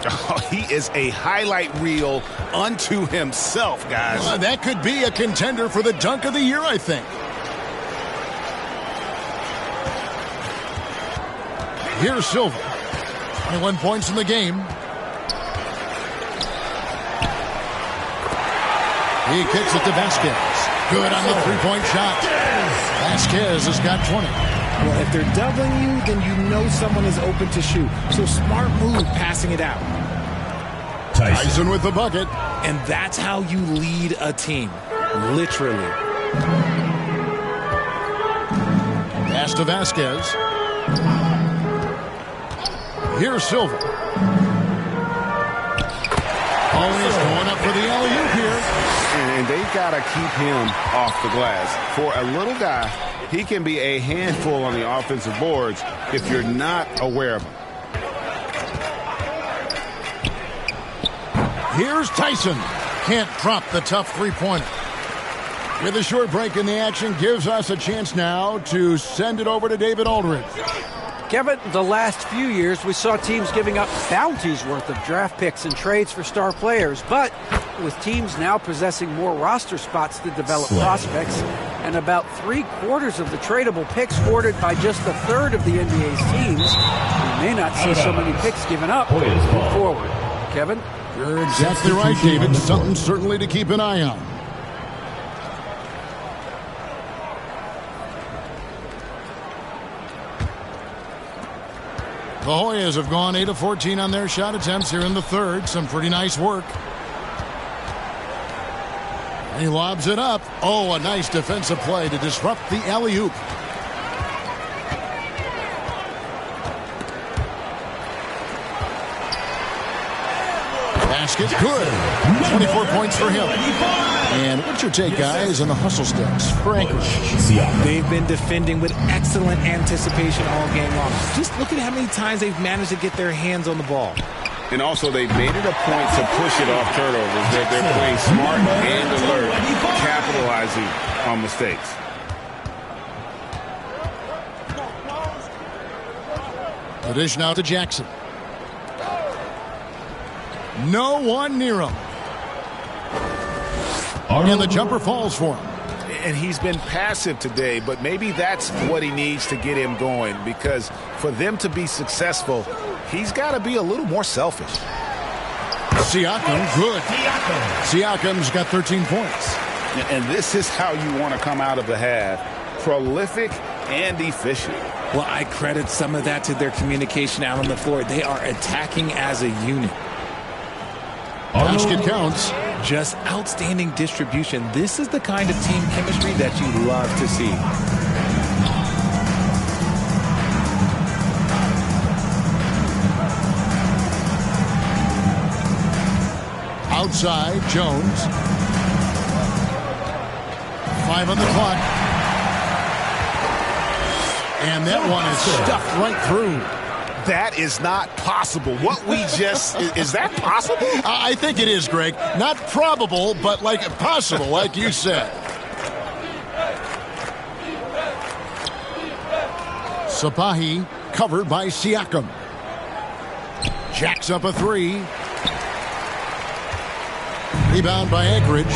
Oh, he is a highlight reel unto himself, guys. That could be a contender for the dunk of the year, I think. Here's Silva. 21 points in the game. He kicks it to Vasquez. Good on the three-point shot. Vasquez has got 20. Well, if they're doubling you, then you know someone is open to shoot. So smart move passing it out. Tyson with the bucket. And that's how you lead a team. Literally. Pass to Vasquez. Here's Silva. Oh, he's going up for the alley-oop here. And they got to keep him off the glass. For a little guy, he can be a handful on the offensive boards if you're not aware of him. Here's Tyson. Can't drop the tough three-pointer. With a short break in the action, gives us a chance now to send it over to David Aldridge. Kevin, the last few years we saw teams giving up bounties worth of draft picks and trades for star players, but with teams now possessing more roster spots to develop prospects and about 3/4 of the tradable picks hoarded by just a third of the NBA's teams, we may not see so many picks given up moving forward. Kevin? You're exactly right, David. Something certainly to keep an eye on. The Hoyas have gone 8 of 14 on their shot attempts here in the third. Some pretty nice work. And he lobs it up. Oh, a nice defensive play to disrupt the alley-oop. Basket good. 24 points for him. And what's your take, guys, on the hustle steps for Anchorage? They've been defending with excellent anticipation all game long. Just look at how many times they've managed to get their hands on the ball. And also, they've made it a point to push it off turnovers. They're playing smart and alert, capitalizing on mistakes. The dish now to Jackson. No one near him. And the jumper falls for him. And he's been passive today, but maybe that's what he needs to get him going, because for them to be successful, he's got to be a little more selfish. Siakam, good. Siakam's got 13 points. And this is how you want to come out of the half. Prolific and efficient. Well, I credit some of that to their communication out on the floor. They are attacking as a unit. Basket counts. Just outstanding distribution. This is the kind of team chemistry that you love to see. Outside, Jones. 5 on the clock. And that one is stuffed right through. That is not possible. What we just... is that possible? I think it is, Greg. Not probable, but like possible, like you said. Sapahi covered by Siakam. Jacks up a 3. Rebound by Anchorage.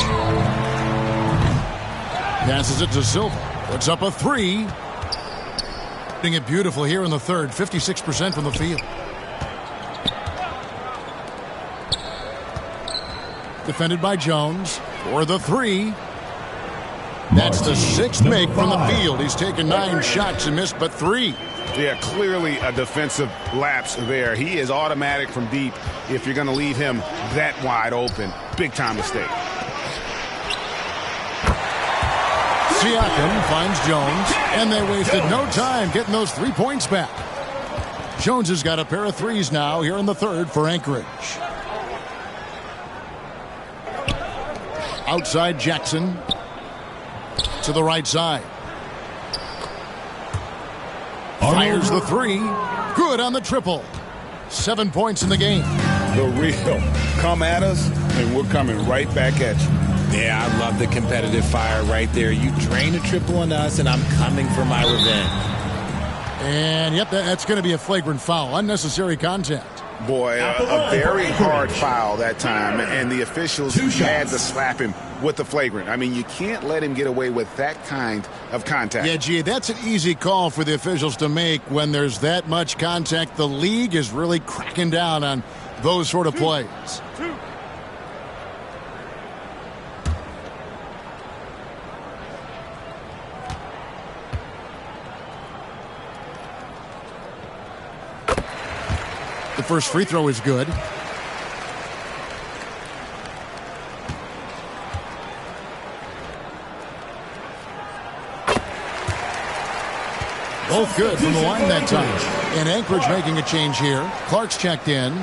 Passes it to Silva. Puts up a 3. Doing it beautiful here in the third. 56% from the field. Defended by Jones for the 3. That's the 6th make from the field. He's taken 9 shots and missed but 3. Yeah, clearly a defensive lapse there. He is automatic from deep if you're going to leave him that wide open. Big time mistake. Siakam finds Jones, and they wasted no time getting those 3 points back. Jones has got a pair of 3s now here in the third for Anchorage. Outside Jackson to the right side. Fires the 3. Good on the triple. 7 points in the game. The real. Come at us, and we're coming right back at you. Yeah, I love the competitive fire right there. You drain a triple on us, and I'm coming for my revenge. And, yep, that's going to be a flagrant foul. Unnecessary contact. Boy, a very hard foul that time, and the officials had to slap him with the flagrant. I mean, you can't let him get away with that kind of contact. Yeah, gee, that's an easy call for the officials to make when there's that much contact. The league is really cracking down on those sort of plays. The first free throw is good. Both good from the line that time. And Anchorage making a change here. Clark's checked in.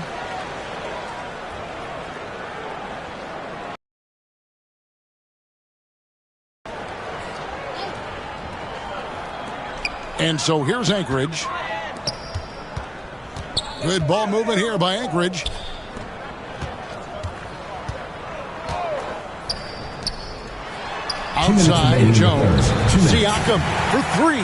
And so here's Anchorage. Good ball movement here by Anchorage. Outside, Jones. Siakam for three.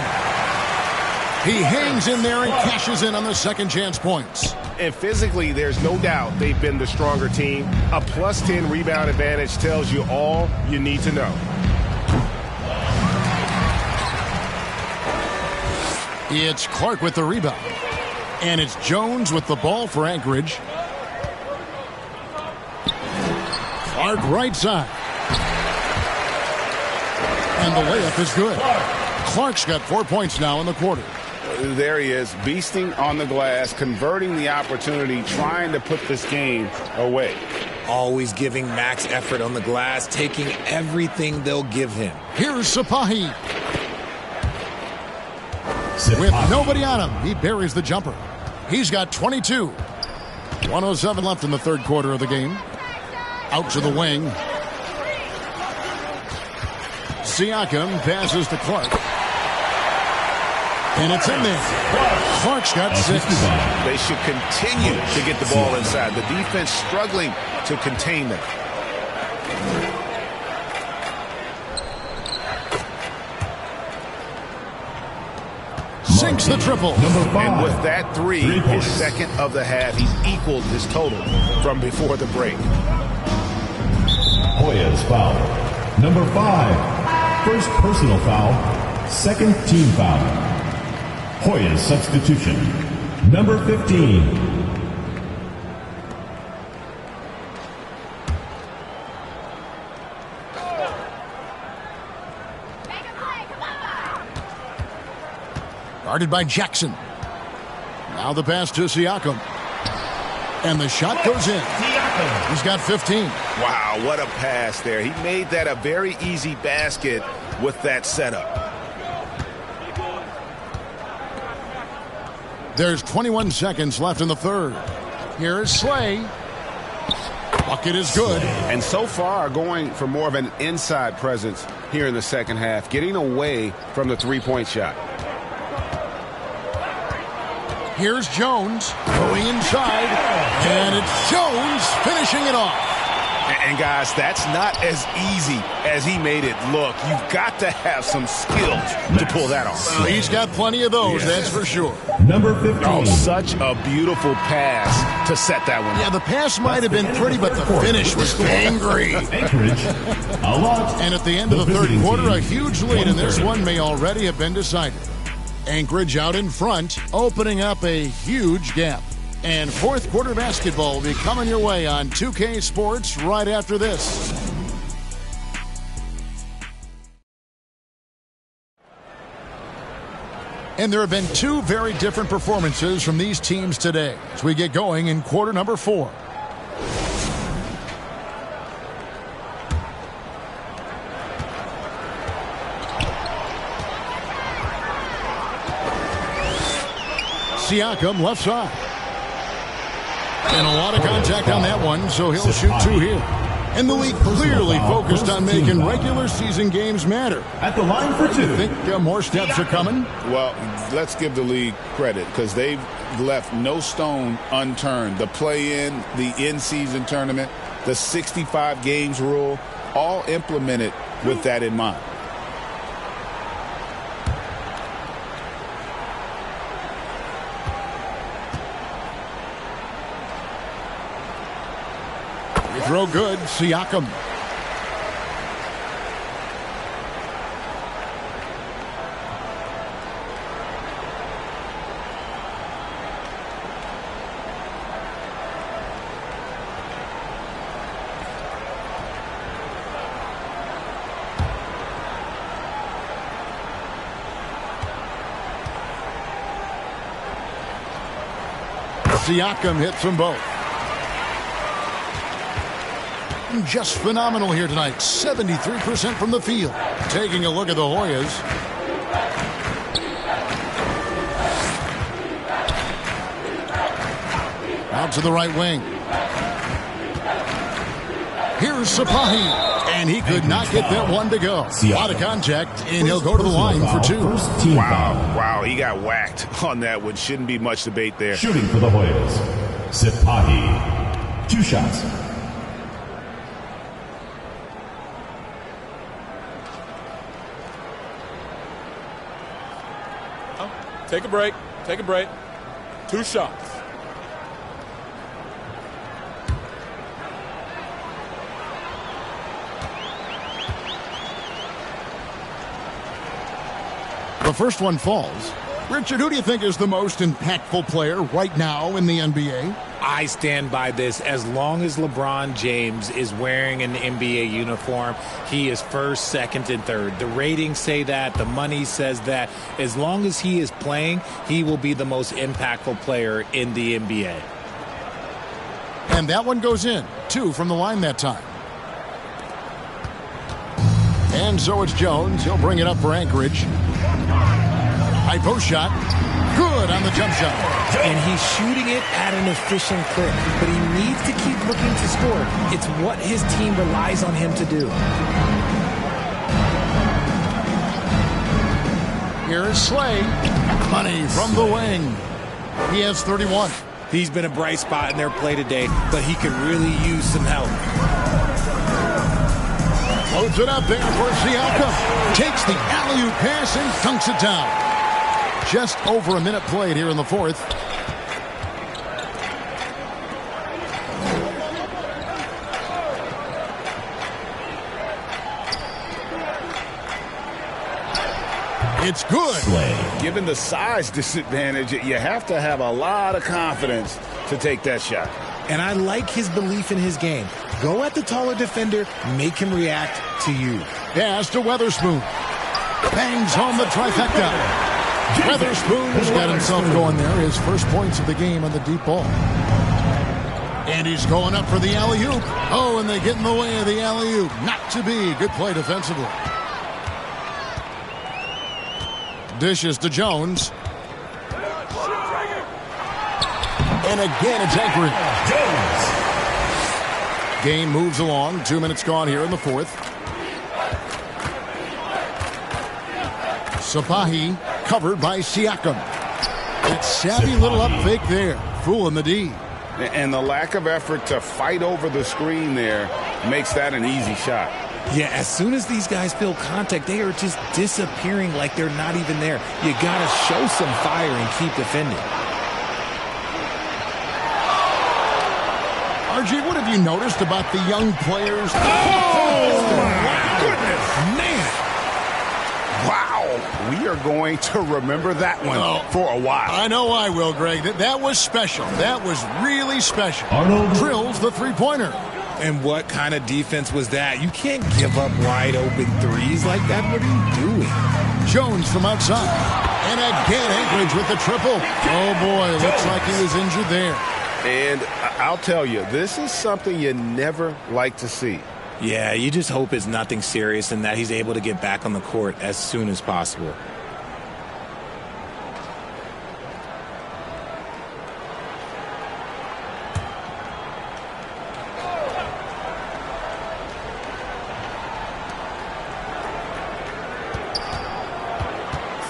He hangs in there and cashes in on the second chance points. And physically, there's no doubt they've been the stronger team. A plus 10 rebound advantage tells you all you need to know. It's Clark with the rebound. And it's Jones with the ball for Anchorage. Clark right side. And the layup is good. Clark's got 4 points now in the quarter. There he is, beasting on the glass, converting the opportunity, trying to put this game away. Always giving max effort on the glass, taking everything they'll give him. Here's Sapahi. With nobody on him, he buries the jumper. He's got 22. 1:07 left in the third quarter of the game. Out to the wing. Siakam passes to Clark. And it's in there. Clark's got 6. They should continue to get the ball inside. The defense struggling to contain them. Sinks the triple. And with that three, his second of the half, he's equaled his total from before the break. Hoyas foul. Number 5. First personal foul. Second team foul. Hoyas substitution. Number 15. Guarded by Jackson. Now the pass to Siakam. And the shot goes in. He's got 15. Wow, what a pass there. He made that a very easy basket with that setup. There's 21 seconds left in the third. Here is Slay. Bucket is good. And so far going for more of an inside presence here in the second half, getting away from the three-point shot. Here's Jones going inside, and it's Jones finishing it off. And guys, that's not as easy as he made it look. You've got to have some skills to pull that off. Well, he's got plenty of those, that's for sure. Number 15. Oh, such a beautiful pass to set that one. Yeah, the pass might have been pretty, but the finish was angry. Anchorage, a lot. And at the end of the third quarter, a huge lead, and this one may already have been decided. Anchorage out in front, opening up a huge gap. And fourth quarter basketball will be coming your way on 2K Sports right after this. And there have been two very different performances from these teams today as we get going in quarter number 4. Siakam left side. And a lot of contact on that one, so he'll shoot 2 here. And the league clearly focused on making regular season games matter. At the line for 2. You think more steps are coming? Well, let's give the league credit because they've left no stone unturned. The play-in, the in-season tournament, the 65 games rule, all implemented with that in mind. Throw good, Siakam. Siakam hits them both. Just phenomenal here tonight. 73% from the field. Taking a look at the Hoyas. Out to the right wing. Here's Sapahi. And he could not get that one to go. A lot of contact, and he'll go to the line for 2. Wow, he got whacked on that one. Shouldn't be much debate there. Shooting for the Hoyas, Sapahi. 2 shots. Take a break. Take a break. 2 shots. The first one falls. Richard, who do you think is the most impactful player right now in the NBA? I stand by this. As long as LeBron James is wearing an NBA uniform, he is first, second, and third. The ratings say that. The money says that. As long as he is playing, he will be the most impactful player in the NBA. And that one goes in. 2 from the line that time. And so it's Jones. He'll bring it up for Anchorage. High post shot. Good on the jump shot. And he's shooting it at an efficient clip, but he needs to keep looking to score. It's what his team relies on him to do. Here is Slay. Money from the wing. He has 31. He's been a bright spot in their play today, but he could really use some help. Loads it up there for Siakam. Takes the alley-oop pass and dunks it down. Just over a minute played here in the fourth. It's good. Given the size disadvantage, you have to have a lot of confidence to take that shot. And I like his belief in his game. Go at the taller defender, make him react to you. Pass to Weatherspoon. Bangs home the trifecta. Weatherspoon's got himself going there. His first points of the game on the deep ball. And he's going up for the alley-oop. Oh, and they get in the way of the alley-oop. Not to be. Good play defensively. Dishes to Jones. And again, it's Anchorage. Game moves along. 2 minutes gone here in the fourth. Sapahi covered by Siakam. It's savvy little up fake there. Fooling the D. And the lack of effort to fight over the screen there makes that an easy shot. Yeah, as soon as these guys feel contact, they are just disappearing like they're not even there. You got to show some fire and keep defending. RJ, what have you noticed about the young players? Oh, my goodness. Man. Wow. We are going to remember that one for a while. I know I will, Greg. That was special. That was really special. Arnold drills the three-pointer. And what kind of defense was that? You can't give up wide open threes like that. What are you doing? Jones from outside. And again, Anchorage with the triple. Oh, boy, looks like he was injured there. And I'll tell you, this is something you never like to see. Yeah, you just hope it's nothing serious and that he's able to get back on the court as soon as possible.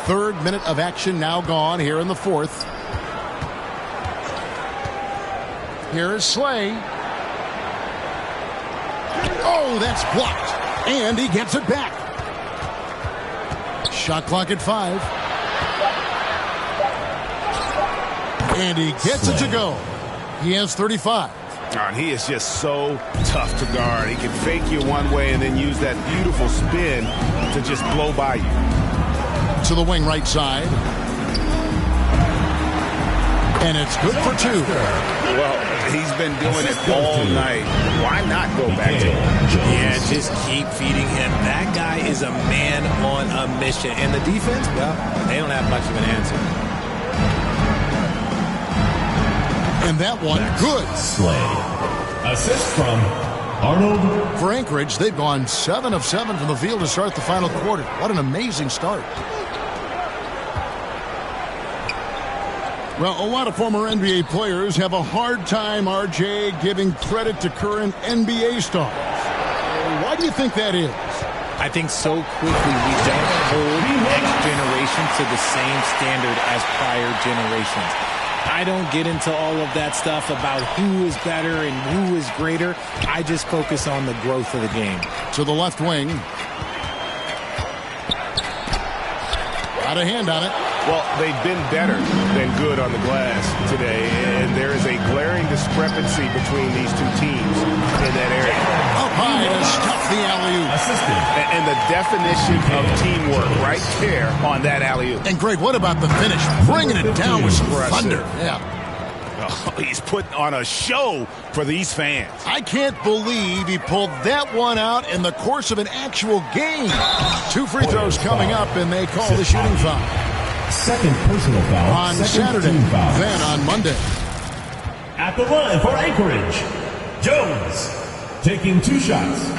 Third minute of action now gone here in the fourth. Here is Slay. Oh, that's blocked. And he gets it back. Shot clock at 5. And he gets it to go. He has 35. And he is just so tough to guard. He can fake you one way and then use that beautiful spin to just blow by you. To the wing right side. And it's good for 2. Well, he's been doing it all night. Why not go back to him? Yeah, just keep feeding him. That guy is a man on a mission. And the defense, well, they don't have much of an answer. And that one, good. Slay. Assist from Arnold. For Anchorage, they've gone 7 of 7 from the field to start the final quarter. What an amazing start. Well, a lot of former NBA players have a hard time, RJ, giving credit to current NBA stars. Why do you think that is? I think so quickly we don't hold next generation to the same standard as prior generations. I don't get into all of that stuff about who is better and who is greater. I just focus on the growth of the game. To the left wing. Got a hand on it. Well, they've been better than good on the glass today, and there is a glaring discrepancy between these two teams in that area. Up high to stuff the alley-oop. And the definition of teamwork right there on that alley-oop. And Greg, what about the finish? Bringing it down with some thunder. Yeah. Oh, he's putting on a show for these fans. I can't believe he pulled that one out in the course of an actual game. 2 free throws coming up, and they call the shooting foul. Second personal foul. On Saturday, then on Monday. At the line for Anchorage, Jones taking 2 shots.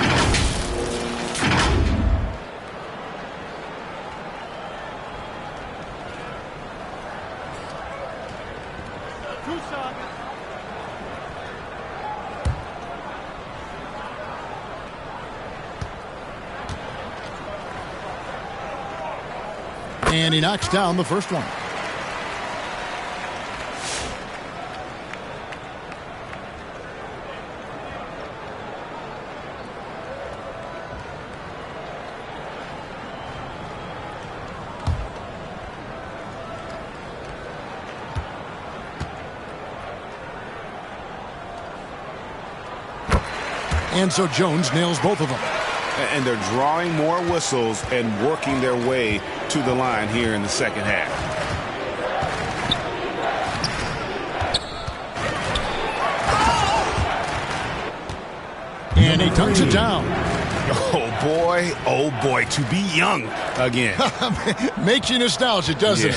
And he knocks down the first one. And so Jones nails both of them. And they're drawing more whistles and working their way to the line here in the second half. And he dunks it down. Oh boy, to be young again. Makes you nostalgic, doesn't it?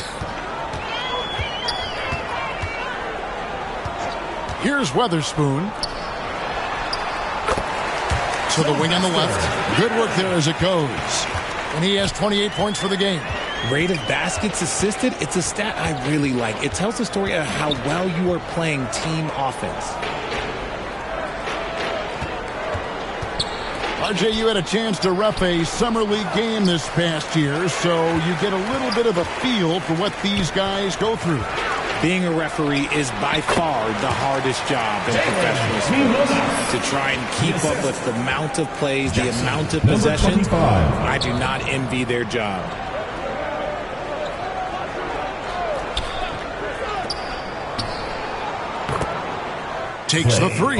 Here's Weatherspoon. To the wing on the left. Good work there as it goes. And he has 28 points for the game. Rate of baskets assisted, it's a stat I really like. It tells the story of how well you are playing team offense. RJ, you had a chance to ref a Summer League game this past year, so you get a little bit of a feel for what these guys go through. Being a referee is by far the hardest job in professional sports. To try and keep up with the amount of plays, the amount of possessions, I do not envy their job. Takes the three,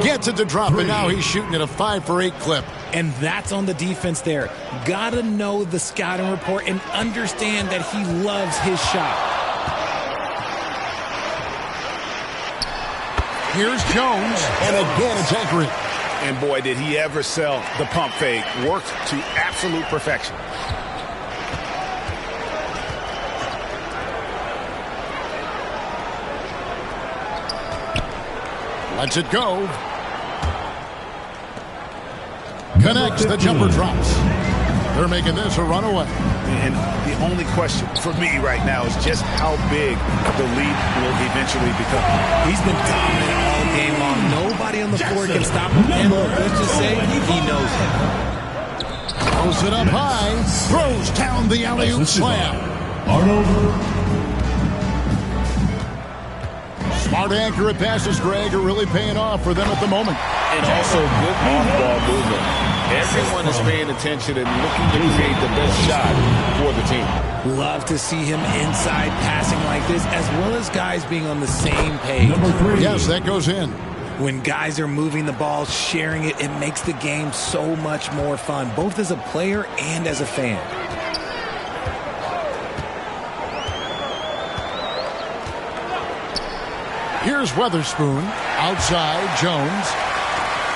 gets it to drop, and now he's shooting at a 5 for 8 clip. And that's on the defense there. Gotta know the scouting report and understand that he loves his shot. Here's Jones, and again it's Anchorage. And boy, did he ever sell the pump fake. Worked to absolute perfection. Lets it go. Connects, the jumper drops. They're making this a runaway. And the only question for me right now is just how big the lead will eventually become. He's been dominant all game long. Nobody on the floor can stop him. And let's just say he knows it. Throws it up high. Throws down the alley-oop slam. Arnold. Smart, accurate passes, Greg, are really paying off for them at the moment. And also good off-ball movement. Everyone is paying attention and looking to create the best shot for the team. Love to see him inside passing like this, as well as guys being on the same page. Yes, that goes in. When guys are moving the ball, sharing it, it makes the game so much more fun, both as a player and as a fan. Here's Weatherspoon. Outside, Jones.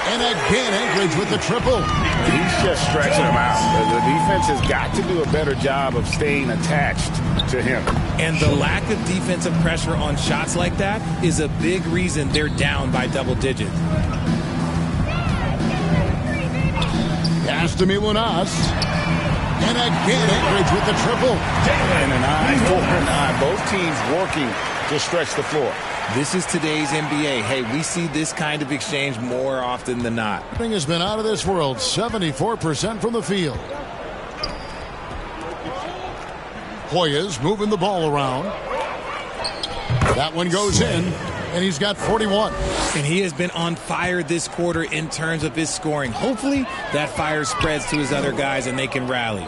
And again, Anchorage with the triple. He's just stretching him out. The defense has got to do a better job of staying attached to him. And the lack of defensive pressure on shots like that is a big reason they're down by double digits. Pass to Milunas. And again, Anchorage with the triple. And an eye for an eye. Both teams working to stretch the floor. This is today's NBA. Hey, we see this kind of exchange more often than not. Thing has been out of this world. 74% from the field. Hoyas moving the ball around. That one goes in, and he's got 41. And he has been on fire this quarter in terms of his scoring. Hopefully, that fire spreads to his other guys and they can rally.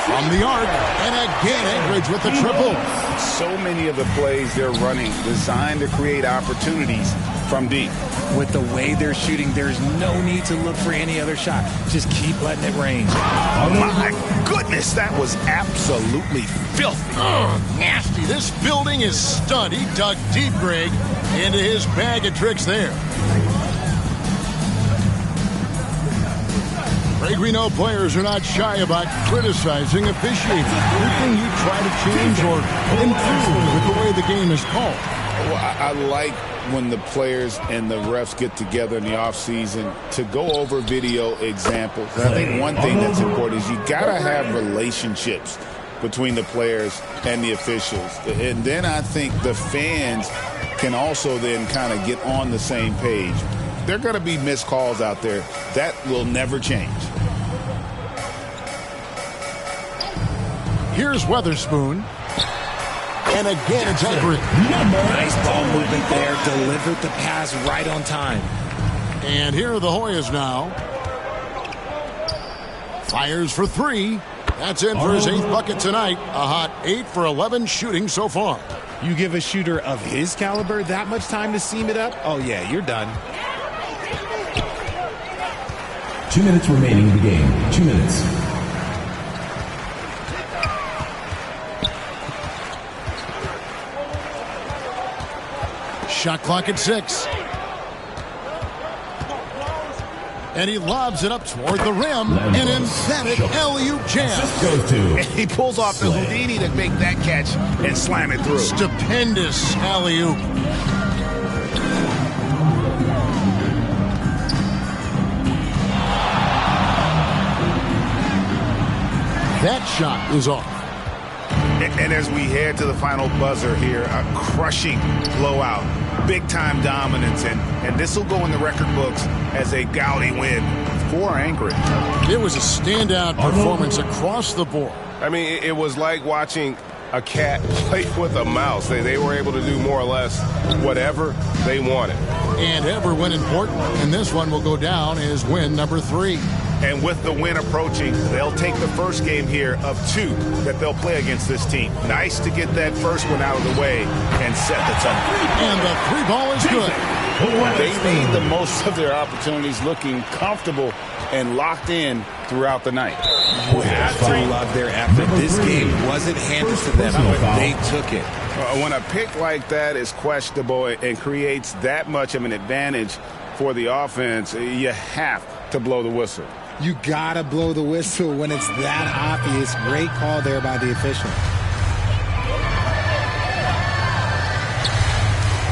From the arc, and again, Anchorage with the triple. So many of the plays they're running designed to create opportunities from deep. With the way they're shooting, there's no need to look for any other shot. Just keep letting it rain. Oh, my goodness, that was absolutely filthy. Nasty. This building is stunned. He dug deep, Greg, into his bag of tricks there. Greg, we know players are not shy about criticizing officiating. Anything you try to change or improve with the way the game is called? Well, I like when the players and the refs get together in the offseason to go over video examples. And I think one thing that's important is you got to have relationships between the players and the officials. And then I think the fans can also then kind of get on the same page. There are going to be missed calls out there. That will never change. Here's Weatherspoon. And again, it's Everett. Nice ball movement there. Delivered the pass right on time. And here are the Hoyas now. Fires for three. That's in for his 8th bucket tonight. A hot 8 for 11 shooting so far. You give a shooter of his caliber that much time to seam it up? Oh, yeah, you're done. 2 minutes remaining in the game. 2 minutes. Shot clock at 6. And he lobs it up toward the rim. An emphatic alley-oop jam. He pulls off the Houdini to make that catch and slam it through. Stupendous alley-oop. That shot is off. And as we head to the final buzzer here, a crushing blowout, big-time dominance, and this will go in the record books as a gaudy win for Anchorage. It was a standout performance across the board. I mean, it was like watching a cat play with a mouse. They were able to do more or less whatever they wanted. And ever when important, and this one will go down as win number 3. And with the win approaching, they'll take the first game here of 2 that they'll play against this team. Nice to get that first one out of the way and set the tone. And the 3-ball is good. They made the most of their opportunities, looking comfortable and locked in throughout the night. You have to love their effort. This game wasn't handed to them. They took it. When a pick like that is questionable and creates that much of an advantage for the offense, you have to blow the whistle. You gotta blow the whistle when it's that obvious. Great call there by the official.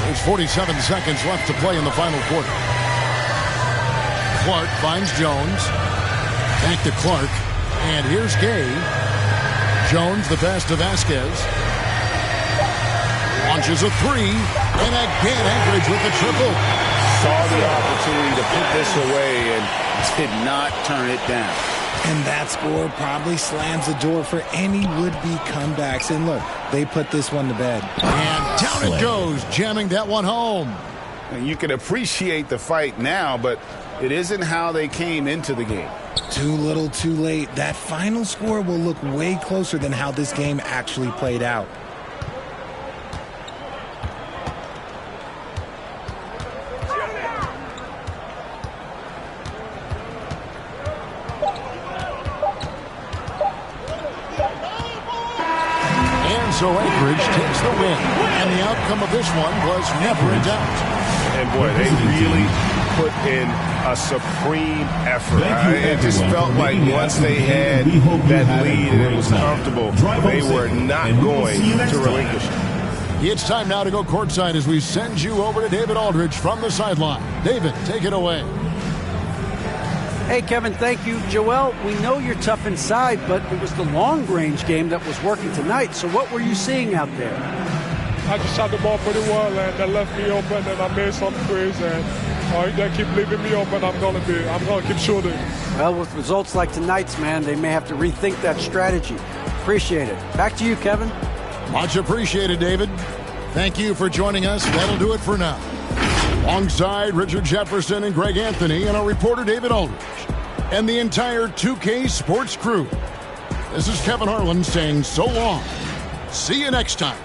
There's 47 seconds left to play in the final quarter. Clark finds Jones. Back to Clark. And here's Gay. Jones, the pass to Vasquez. Launches a 3. And again, Anchorage with the triple. Saw the opportunity to put this away and did not turn it down. And that score probably slams the door for any would-be comebacks. And look, they put this one to bed. And down it goes, jamming that one home. And you can appreciate the fight now, but it isn't how they came into the game. Too little, too late. That final score will look way closer than how this game actually played out. so Anchorage takes the win. And the outcome of this one was never in doubt. And boy, they really put in a supreme effort. It just felt like once they had that lead and it was comfortable, they were not going to relinquish it. It's time now to go courtside as we send you over to David Aldridge from the sideline. David, take it away. Hey, Kevin, thank you. Joel, we know you're tough inside, but it was the long-range game that was working tonight. So what were you seeing out there? I just shot the ball pretty well, and they left me open, and I made some threes, and they keep leaving me open. I'm gonna keep shooting. Well, with results like tonight's, man, they may have to rethink that strategy. Appreciate it. Back to you, Kevin. Much appreciated, David. Thank you for joining us. That'll do it for now. Alongside Richard Jefferson and Greg Anthony and our reporter David Aldridge and the entire 2K Sports crew, this is Kevin Harlan saying so long. See you next time.